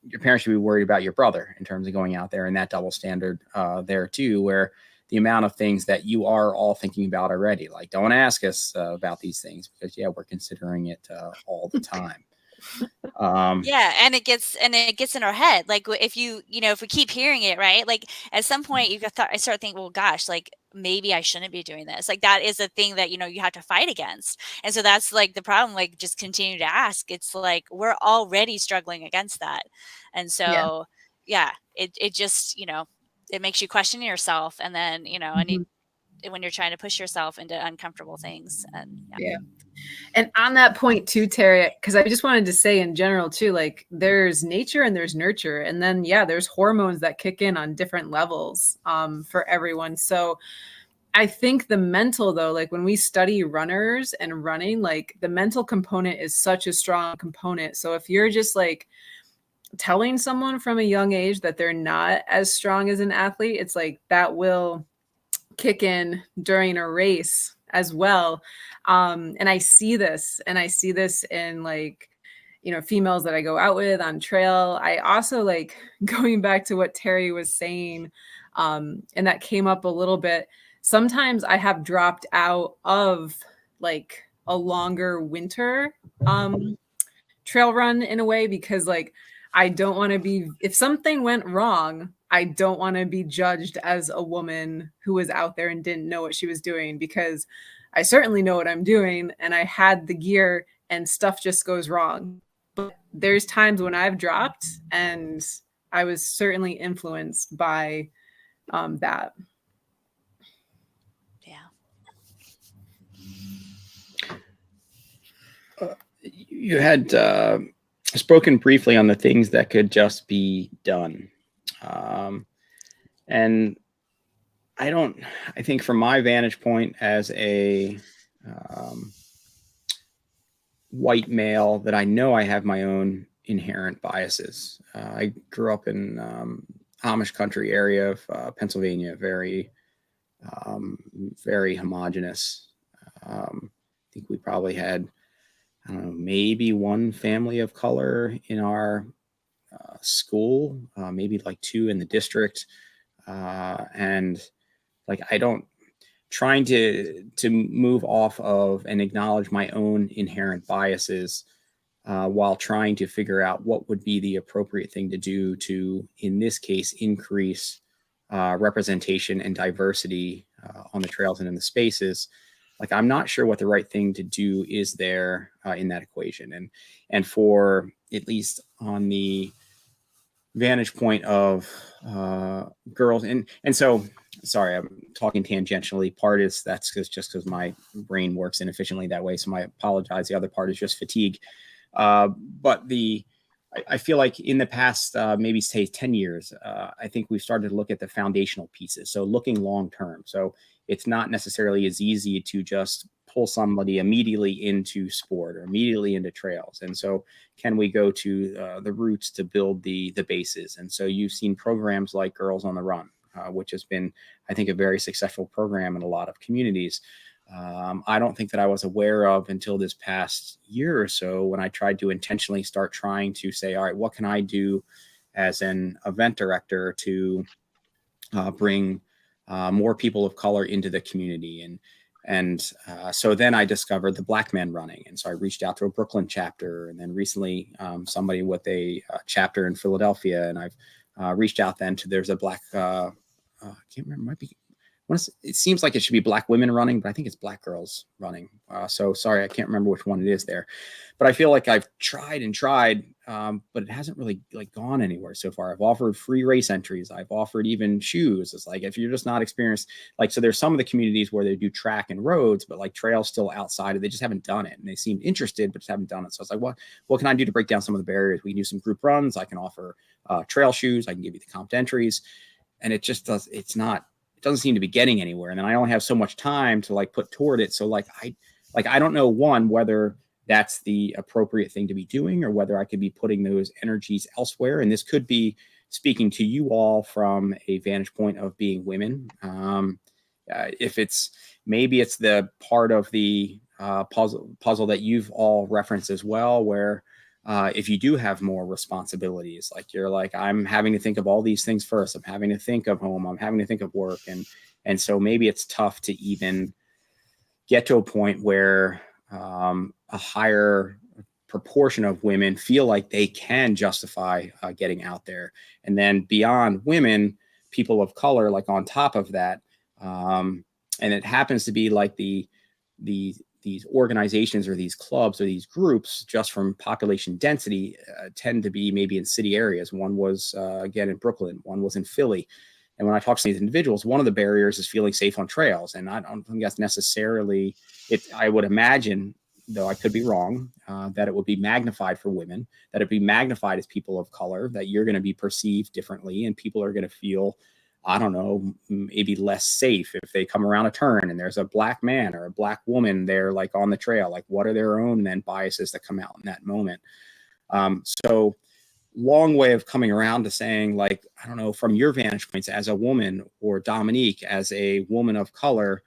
A: your parents should be worried about your brother in terms of going out there, and that double standard there too, where the amount of things that you are all thinking about already, like, don't ask us about these things because we're considering it all the time.
F: Yeah, and it gets in our head. Like, if if we keep hearing it, right? Like, at some point I start thinking, well, gosh, like maybe I shouldn't be doing this. Like, that is a thing that, you have to fight against. And so that's like the problem, like, just continue to ask. It's like, we're already struggling against that. And so, it just, it makes you question yourself. And then, and when you're trying to push yourself into uncomfortable things. And
D: And on that point too, Terri, because I just wanted to say in general too, like, there's nature and there's nurture. And then, there's hormones that kick in on different levels for everyone. So I think the mental, though, like when we study runners and running, like the mental component is such a strong component. So if you're just like telling someone from a young age that they're not as strong as an athlete, it's like that will kick in during a race as well. And I see this in like, females that I go out with on trail. I also like going back to what Terri was saying, and that came up a little bit. Sometimes I have dropped out of like a longer winter trail run in a way, because like, I don't want to be, if something went wrong, I don't want to be judged as a woman who was out there and didn't know what she was doing, because I certainly know what I'm doing and I had the gear and stuff just goes wrong. But there's times when I've dropped, and I was certainly influenced by that.
F: Yeah.
A: You had spoken briefly on the things that could just be done. And I think from my vantage point as a white male, that I know I have my own inherent biases. I grew up in Amish country area of Pennsylvania, very homogenous. I think we probably had, I don't know, maybe one family of color in our school, maybe like two in the district. And like, trying to move off of and acknowledge my own inherent biases while trying to figure out what would be the appropriate thing to do to, in this case, increase representation and diversity on the trails and in the spaces. Like, I'm not sure what the right thing to do is there in that equation. And for, at least on the vantage point of girls, and so, sorry, I'm talking tangentially. Part is that's just because my brain works inefficiently that way, so I apologize. The other part is just fatigue. But I feel like in the past, maybe say 10 years, I think we've started to look at the foundational pieces. So looking long term. So it's not necessarily as easy to just pull somebody immediately into sport or immediately into trails. And so can we go to the roots to build the bases? And so you've seen programs like Girls on the Run, which has been, I think, a very successful program in a lot of communities. I don't think that I was aware of until this past year or so, when I tried to intentionally start trying to say, all right, what can I do as an event director to bring more people of color into the community? And so then I discovered the Black Men Running. And so I reached out to a Brooklyn chapter, and then recently somebody with a chapter in Philadelphia. And I've reached out then to, there's a Black, I can't remember, might be, it seems like it should be Black Women Running, but I think it's Black Girls Running. So sorry, I can't remember which one it is there. But I feel like I've tried and tried, but it hasn't really like gone anywhere so far. I've offered free race entries. I've offered even shoes. It's like, if you're just not experienced, like, so there's some of the communities where they do track and roads, but like trails still outside of, they just haven't done it. And they seem interested, but just haven't done it. So it's like, what can I do to break down some of the barriers? We can do some group runs. I can offer trail shoes. I can give you the comped entries. And it just does, it doesn't seem to be getting anywhere. And then I only have so much time to like put toward it. So I don't know, one, whether that's the appropriate thing to be doing, or whether I could be putting those energies elsewhere. And this could be speaking to you all from a vantage point of being women. If maybe it's the part of the puzzle that you've all referenced as well, where if you do have more responsibilities, like you're like, I'm having to think of all these things first. I'm having to think of home. I'm having to think of work. And so maybe it's tough to even get to a point where a higher proportion of women feel like they can justify getting out there. And then beyond women, people of color, like on top of that. And it happens to be like these organizations or these clubs or these groups, just from population density, tend to be maybe in city areas. One was, again, in Brooklyn. One was in Philly. And when I talk to these individuals, one of the barriers is feeling safe on trails. And I don't think that's necessarily it. I would imagine, though I could be wrong, that it would be magnified for women, that it'd be magnified as people of color, that you're going to be perceived differently, and people are going to feel, I don't know, maybe less safe if they come around a turn and there's a Black man or a Black woman there, like on the trail. Like, what are their own then biases that come out in that moment? So long way of coming around to saying, like, I don't know, from your vantage points as a woman, or Dominique as a woman of color,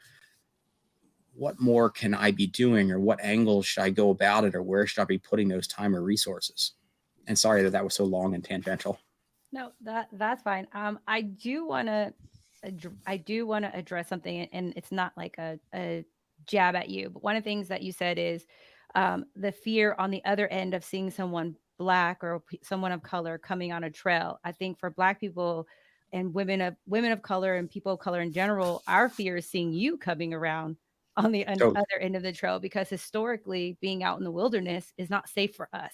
A: what more can I be doing, or what angle should I go about it, or where should I be putting those time or resources? And sorry that was so long and tangential.
G: No, that's fine. I do want to address something, and it's not like a jab at you, but one of the things that you said is the fear on the other end of seeing someone Black or someone of color coming on a trail. I think for Black people and women of color and people of color in general, our fear is seeing you coming around on the other end of the trail, because historically being out in the wilderness is not safe for us.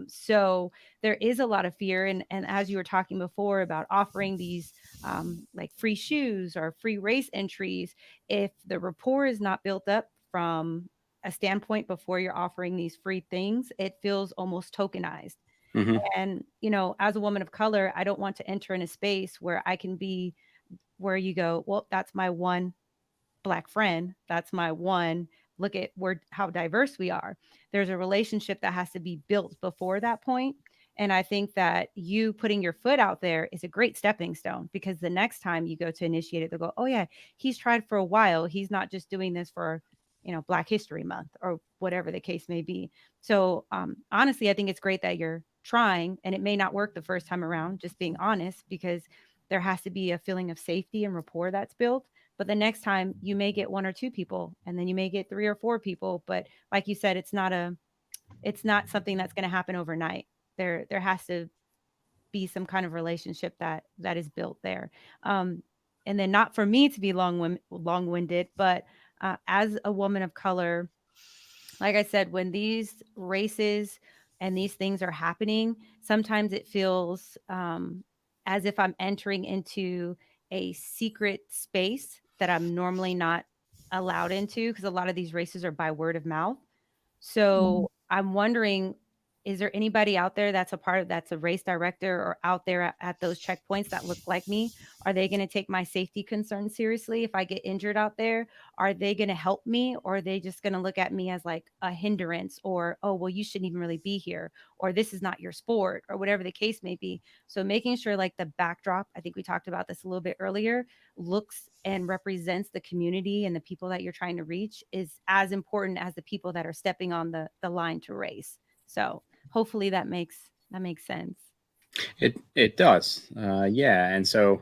G: So there is a lot of fear. And as you were talking before about offering these like free shoes or free race entries, if the rapport is not built up from a standpoint before you're offering these free things, it feels almost tokenized. And, you know, as a woman of color, I don't want to enter in a space where I can be, where you go, well, that's my one Black friend. That's my one. Look at how diverse we are. There's a relationship that has to be built before that point. And I think that you putting your foot out there is a great stepping stone, because the next time you go to initiate it, they'll go, oh yeah, he's tried for a while. He's not just doing this for, you know, Black History Month or whatever the case may be. So honestly, I think it's great that you're trying, and it may not work the first time around, just being honest, because there has to be a feeling of safety and rapport that's built. But the next time you may get 1 or 2 people, and then you may get 3 or 4 people. But like you said, it's not something that's going to happen overnight. There has to be some kind of relationship that is built there. And then, not for me to be long-winded, but as a woman of color, like I said, when these races and these things are happening, sometimes it feels as if I'm entering into a secret space that I'm normally not allowed into, because a lot of these races are by word of mouth. So I'm wondering, is there anybody out there that's a race director or out there at those checkpoints that look like me? Are they going to take my safety concerns seriously if I get injured out there? Are they going to help me, or are they just going to look at me as like a hindrance, or, oh, well, you shouldn't even really be here, or this is not your sport, or whatever the case may be. So making sure like the backdrop, I think we talked about this a little bit earlier, looks and represents the community and the people that you're trying to reach is as important as the people that are stepping on the line to race. So hopefully that makes sense.
A: It does. Yeah. And so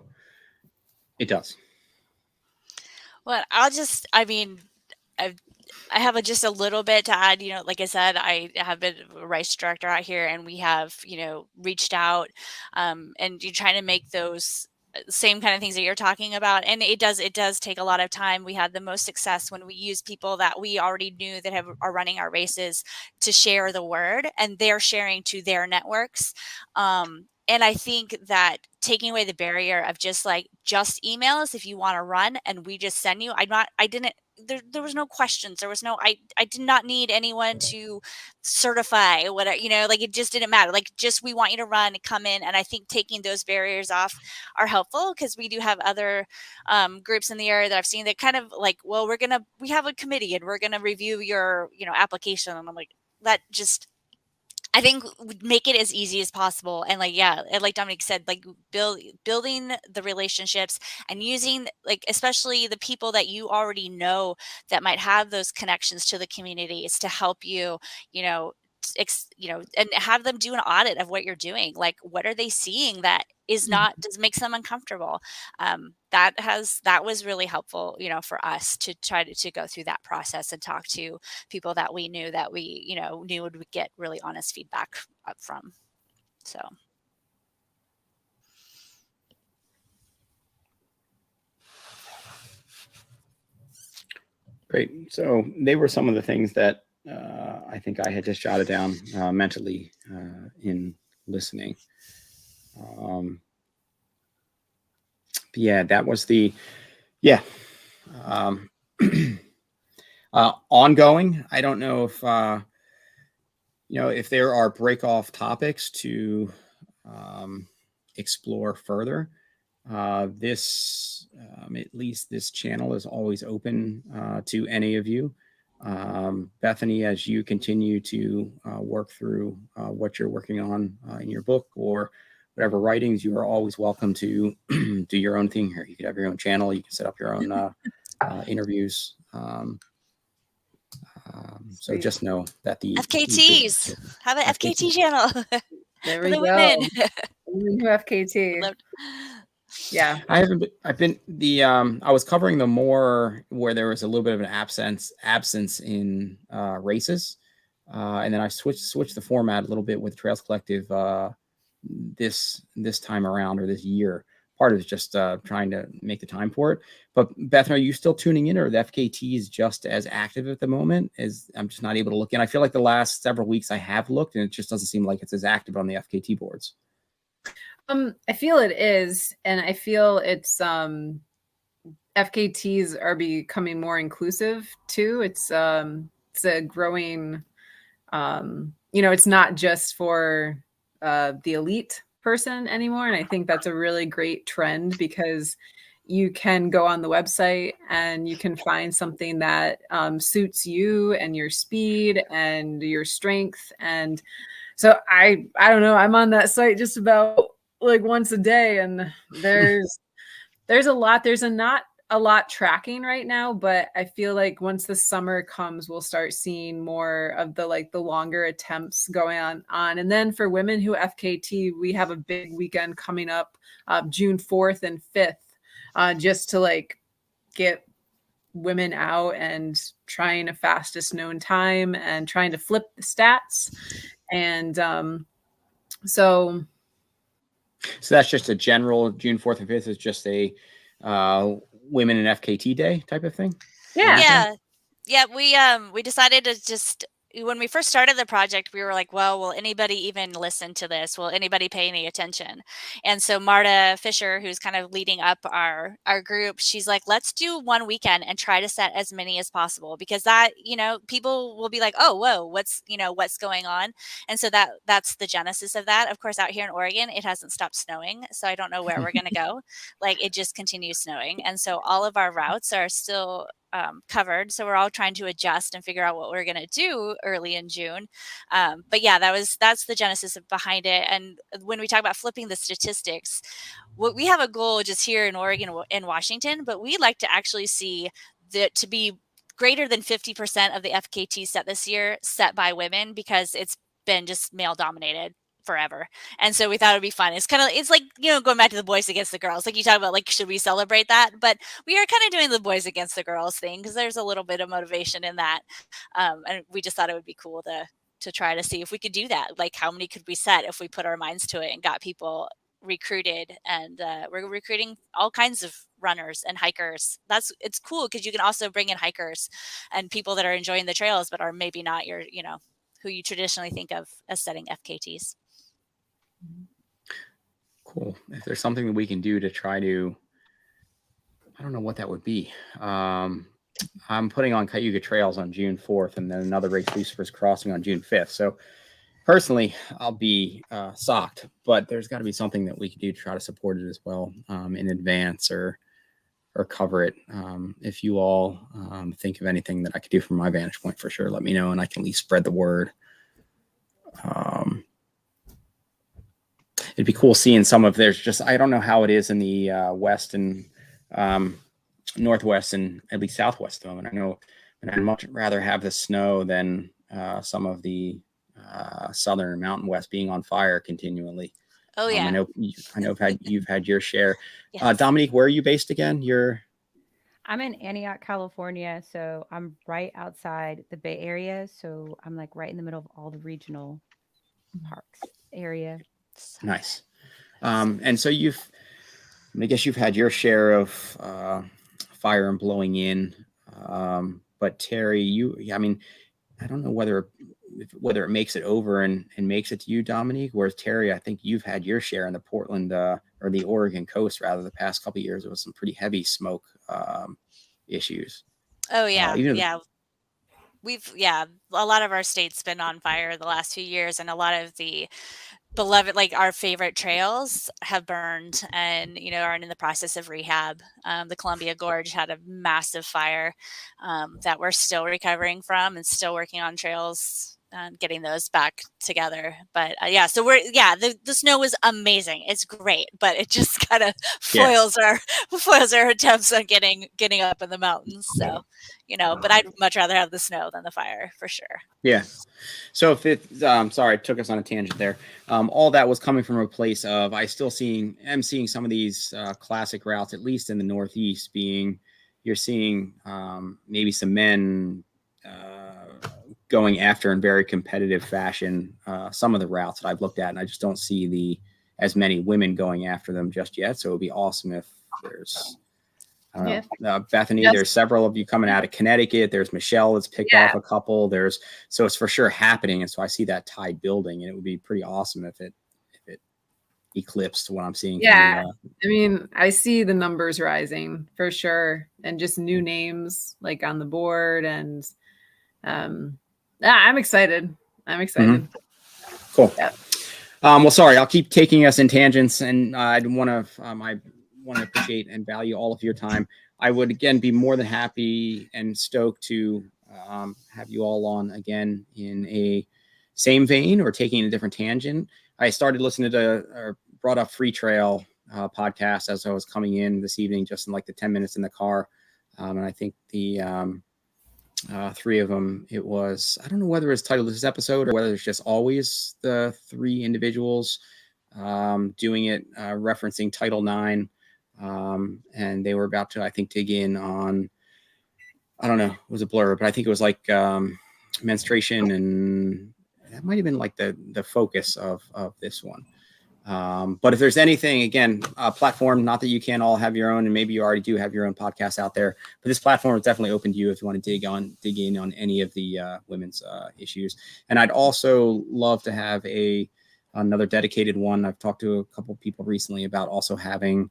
A: it does.
F: Well, I have just a little bit to add. You know, like I said, I have been a race director out here, and we have, you know, reached out, and you're trying to make those same kind of things that you're talking about. And it does take a lot of time. We had the most success when we use people that we already knew that are running our races to share the word, and they're sharing to their networks. And I think that taking away the barrier of just email us if you want to run, and we just send you. There was no questions. There was no, I did not need anyone to certify whatever, you know, like it just didn't matter. Like, just, we want you to run and come in. And I think taking those barriers off are helpful, because we do have other groups in the area that I've seen that kind of like, well, we have a committee and we're going to review your, you know, application. And I'm like, that just, I think, make it as easy as possible. And like, yeah, and like Dominique said, like building the relationships and using, like, especially the people that you already know that might have those connections to the communities to help you, you know, and have them do an audit of what you're doing. Like, what are they seeing that is not, does makes them uncomfortable? That was really helpful, you know, for us to try to go through that process and talk to people that we knew would get really honest feedback up from. So.
A: Great. So they were some of the things that I think I had just jotted down mentally in listening. Yeah, that was ongoing. I don't know if, if there are break-off topics to explore further. At least this channel is always open to any of you. Bethany, as you continue to work through what you're working on in your book or whatever writings, you are always welcome to do your own thing here. You could have your own channel. You can set up your own interviews. So just know that the
F: FKTs have an FKT channel.
D: There we
F: the
D: go.
F: Women.
D: Women who FKT. Yeah,
A: I was covering them more where there was a little bit of an absence in races, and then I switched the format a little bit with Trails Collective this time around, or this year, part of it is just trying to make the time for it. But Beth, are you still tuning in, or are the FKTs just as active at the moment? As I'm just not able to look in. I feel like the last several weeks I have looked, and it just doesn't seem like it's as active on the FKT boards.
D: I feel it is, and I feel it's FKTs are becoming more inclusive too. It's a growing, it's not just for the elite person anymore. And I think that's a really great trend, because you can go on the website and you can find something that suits you and your speed and your strength. And so I don't know, I'm on that site just about like once a day, and there's not a lot tracking right now, but I feel like once the summer comes, we'll start seeing more of the longer attempts going on. And then for women who FKT, we have a big weekend coming up, June 4th and 5th, just to get women out and trying a fastest known time and trying to flip the stats. And so
A: that's just a general June 4th and 5th is just a women in FKT day type of thing.
F: Yeah. We decided to just, when we first started the project, we were like, well, will anybody even listen to this? Will anybody pay any attention? And so Marta Fisher, who's kind of leading up our group, she's like, let's do one weekend and try to set as many as possible, because that, people will be like, oh, whoa, what's going on? And so that's the genesis of that. Of course, out here in Oregon, it hasn't stopped snowing. So I don't know where we're going to go. It just continues snowing. And so all of our routes are still covered. So we're all trying to adjust and figure out what we're going to do early in June. But yeah, that's the genesis behind it. And when we talk about flipping the statistics, we have a goal just here in Oregon and Washington, but we'd like to actually see that to be greater than 50% of the FKT set this year set by women, because it's been just male dominated forever. And so we thought it'd be fun. It's like, going back to the boys against the girls. Like you talk about, should we celebrate that? But we are kind of doing the boys against the girls thing, because there's a little bit of motivation in that. And we just thought it would be cool to try to see if we could do that. How many could we set if we put our minds to it and got people recruited? And we're recruiting all kinds of runners and hikers. It's cool, because you can also bring in hikers and people that are enjoying the trails, but are maybe not your, who you traditionally think of as setting FKTs.
A: Cool. If there's something that we can do to try to, I don't know what that would be. I'm putting on Cayuga Trails on June 4th, and then another race, Lucifer's Crossing, on June 5th. So personally, I'll be socked, but there's got to be something that we can do to try to support it as well, in advance or cover it. If you all think of anything that I could do from my vantage point, for sure, let me know, and I can at least spread the word. It'd be cool seeing some of I don't know how it is in the west and northwest and at least southwest of them. And I know, and I'd much rather have the snow than some of the southern and mountain west being on fire continually.
F: Oh yeah.
A: I know you've had your share.
F: Yes.
A: Dominique, where are you based again?
G: I'm in Antioch, California, so I'm right outside the Bay Area. So I'm right in the middle of all the regional parks area.
A: Nice. And so I guess you've had your share of fire and blowing in. But Terri, I don't know whether it makes it over and makes it to you, Dominique, whereas Terri, I think you've had your share in the Portland or the Oregon coast, rather, the past couple of years. It was some pretty heavy smoke issues.
F: Oh yeah. A lot of our state's been on fire the last few years, and a lot of the beloved, our favorite trails have burned and, are in the process of rehab. The Columbia Gorge had a massive fire that we're still recovering from and still working on trails and getting those back together. But so the snow was amazing. It's great, but it just kind of foils our attempts on getting up in the mountains. So, but I'd much rather have the snow than the fire, for sure.
A: Yeah. So if it's, sorry, it took us on a tangent there. All that was coming from a place of, I'm seeing some of these classic routes, at least in the Northeast, you're seeing maybe some men going after in very competitive fashion some of the routes that I've looked at, and I just don't see as many women going after them just yet. So it would be awesome if there's, I don't know, Bethany,
D: Yes.
A: there's several of you coming out of Connecticut. There's Michelle that's picked off a couple. So it's for sure happening. And so I see that tide building, and it would be pretty awesome if it eclipsed what I'm seeing.
D: Yeah. I mean, I see the numbers rising for sure, and just new names like on the board. And I'm excited.
A: Cool.
D: Yeah.
A: Well, sorry, I'll keep taking us in tangents, and I want to appreciate and value all of your time. I would again be more than happy and stoked to have you all on again in a same vein or taking a different tangent. I started listening to or brought up Free Trail podcast as I was coming in this evening, just in like the 10 minutes in the car, and I think the three of them, it was, I don't know whether it's titled this episode or whether it's just always the three individuals doing it, referencing Title IX. And they were about to, I think, dig in on, I don't know, it was a blur, but I think it was like menstruation, and that might have been like the focus of this one. But if there's anything, again, platform, not that you can all have your own, and maybe you already do have your own podcast out there, but this platform is definitely open to you if you want to dig in on any of the women's issues. And I'd also love to have another dedicated one. I've talked to a couple of people recently about also having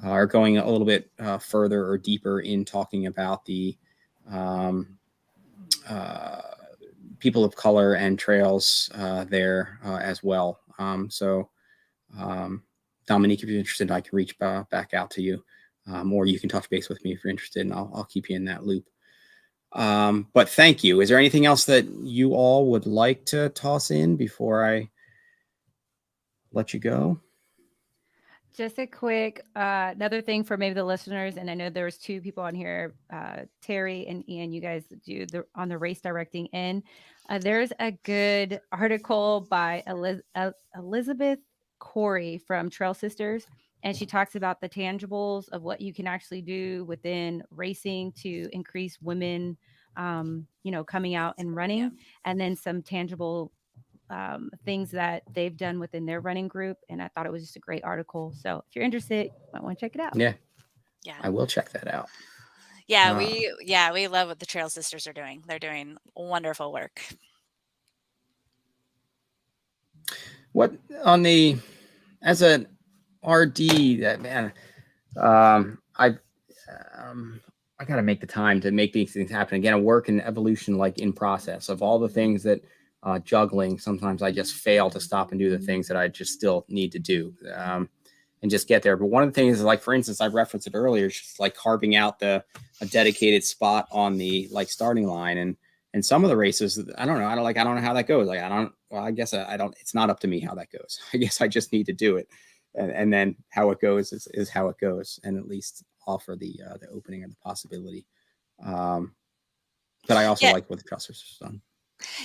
A: or going a little bit further or deeper in talking about the people of color and trails there as well. Dominique, if you're interested, I can reach back out to you, or you can touch base with me if you're interested, and I'll keep you in that loop. But thank you. Is there anything else that you all would like to toss in before I let you go?
G: Just a quick, another thing for maybe the listeners, and I know there's two people on here, Terri and Ian, you guys do on the race directing end. There's a good article by Elizabeth Corey from Trail Sisters, and she talks about the tangibles of what you can actually do within racing to increase women, coming out and running, and then some tangible things that they've done within their running group. And I thought it was just a great article. So if you're interested, you might want to check it out.
A: Yeah, I will check that out.
F: We love what the Trail Sisters are doing. They're doing wonderful work.
A: What on the, as an RD, that man, I got to make the time to make these things happen. Again, a work and evolution, like in process of all the things that juggling. Sometimes I just fail to stop and do the things that I just still need to do and just get there. But one of the things is, like, for instance, I referenced it earlier, just like carving out a dedicated spot on the starting line. And some of the races, I don't know how that goes. I guess I don't, it's not up to me how that goes. I guess I just need to do it. And then how it goes is how it goes, and at least offer the opening and the possibility. But I also like what the Trail Sisters have done.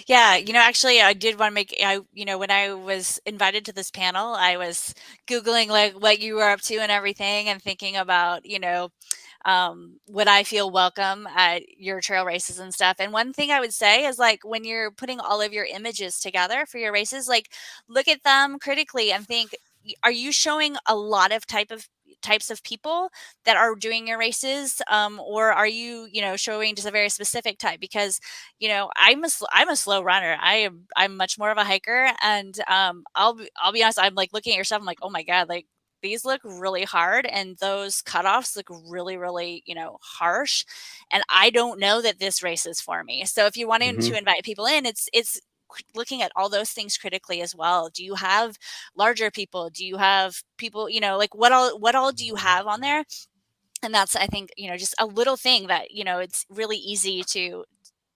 F: Yeah, actually, I did want to make, when I was invited to this panel, I was Googling like what you were up to and everything, and thinking about, would I feel welcome at your trail races and stuff. And one thing I would say is, like, when you're putting all of your images together for your races, like, look at them critically and think, are you showing a lot of types of people that are doing your races, or are you showing just a very specific type? Because I'm a slow runner. I'm much more of a hiker, and I'll be honest, I'm like looking at your stuff, I'm like, oh my god, like, these look really hard, and those cutoffs look really, really harsh, and I don't know that this race is for me. So if you wanted to invite people in, it's looking at all those things critically as well. Do you have larger people? Do you have people, like, what all do you have on there? And that's, I think, just a little thing that, it's really easy to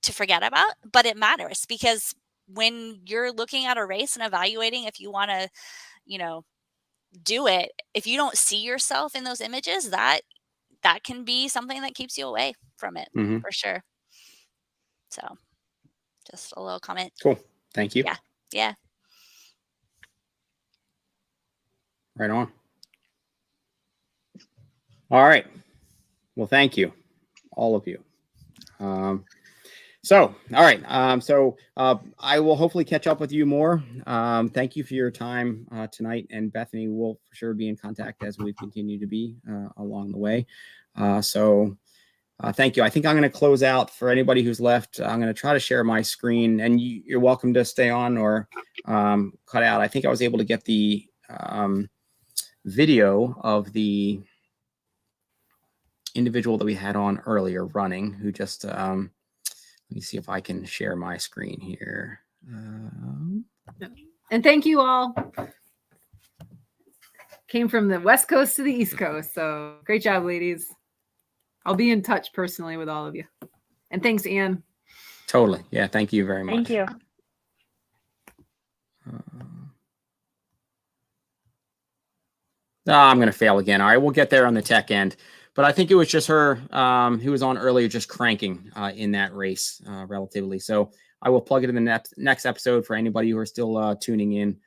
F: forget about, but it matters, because when you're looking at a race and evaluating if you want to, do it, if you don't see yourself in those images, that can be something that keeps you away from it, for sure. So just a little comment.
A: Cool. Thank you.
F: Yeah.
A: Right on. All right. Well, thank you, all of you. So, all right. I will hopefully catch up with you more. Thank you for your time tonight, and Bethany will for sure be in contact as we continue to be along the way. Thank you. I think I'm going to close out for anybody who's left. I'm going to try to share my screen, and you're welcome to stay on or cut out. I think I was able to get the video of the individual that we had on earlier running, who just let me see if I can share my screen here.
D: And thank you all. Came from the West Coast to the East Coast. So great job, ladies. I'll be in touch personally with all of you. And thanks, Anne.
A: Totally. Yeah. Thank you very much.
E: Thank you.
A: I'm going to fail again. All right. We'll get there on the tech end. But I think it was just her who was on earlier, just cranking in that race relatively. So I will plug it in the next episode for anybody who are still tuning in.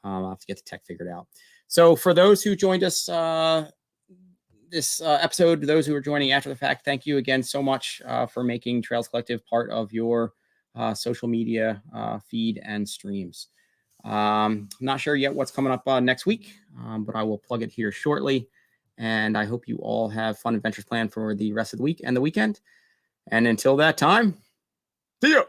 A: I'll have to get the tech figured out. So for those who joined us this episode, those who are joining after the fact, thank you again so much for making Trails Collective part of your social media feed and streams. I'm not sure yet what's coming up next week, but I will plug it here shortly. And I hope you all have fun adventures planned for the rest of the week and the weekend. And until that time, see ya.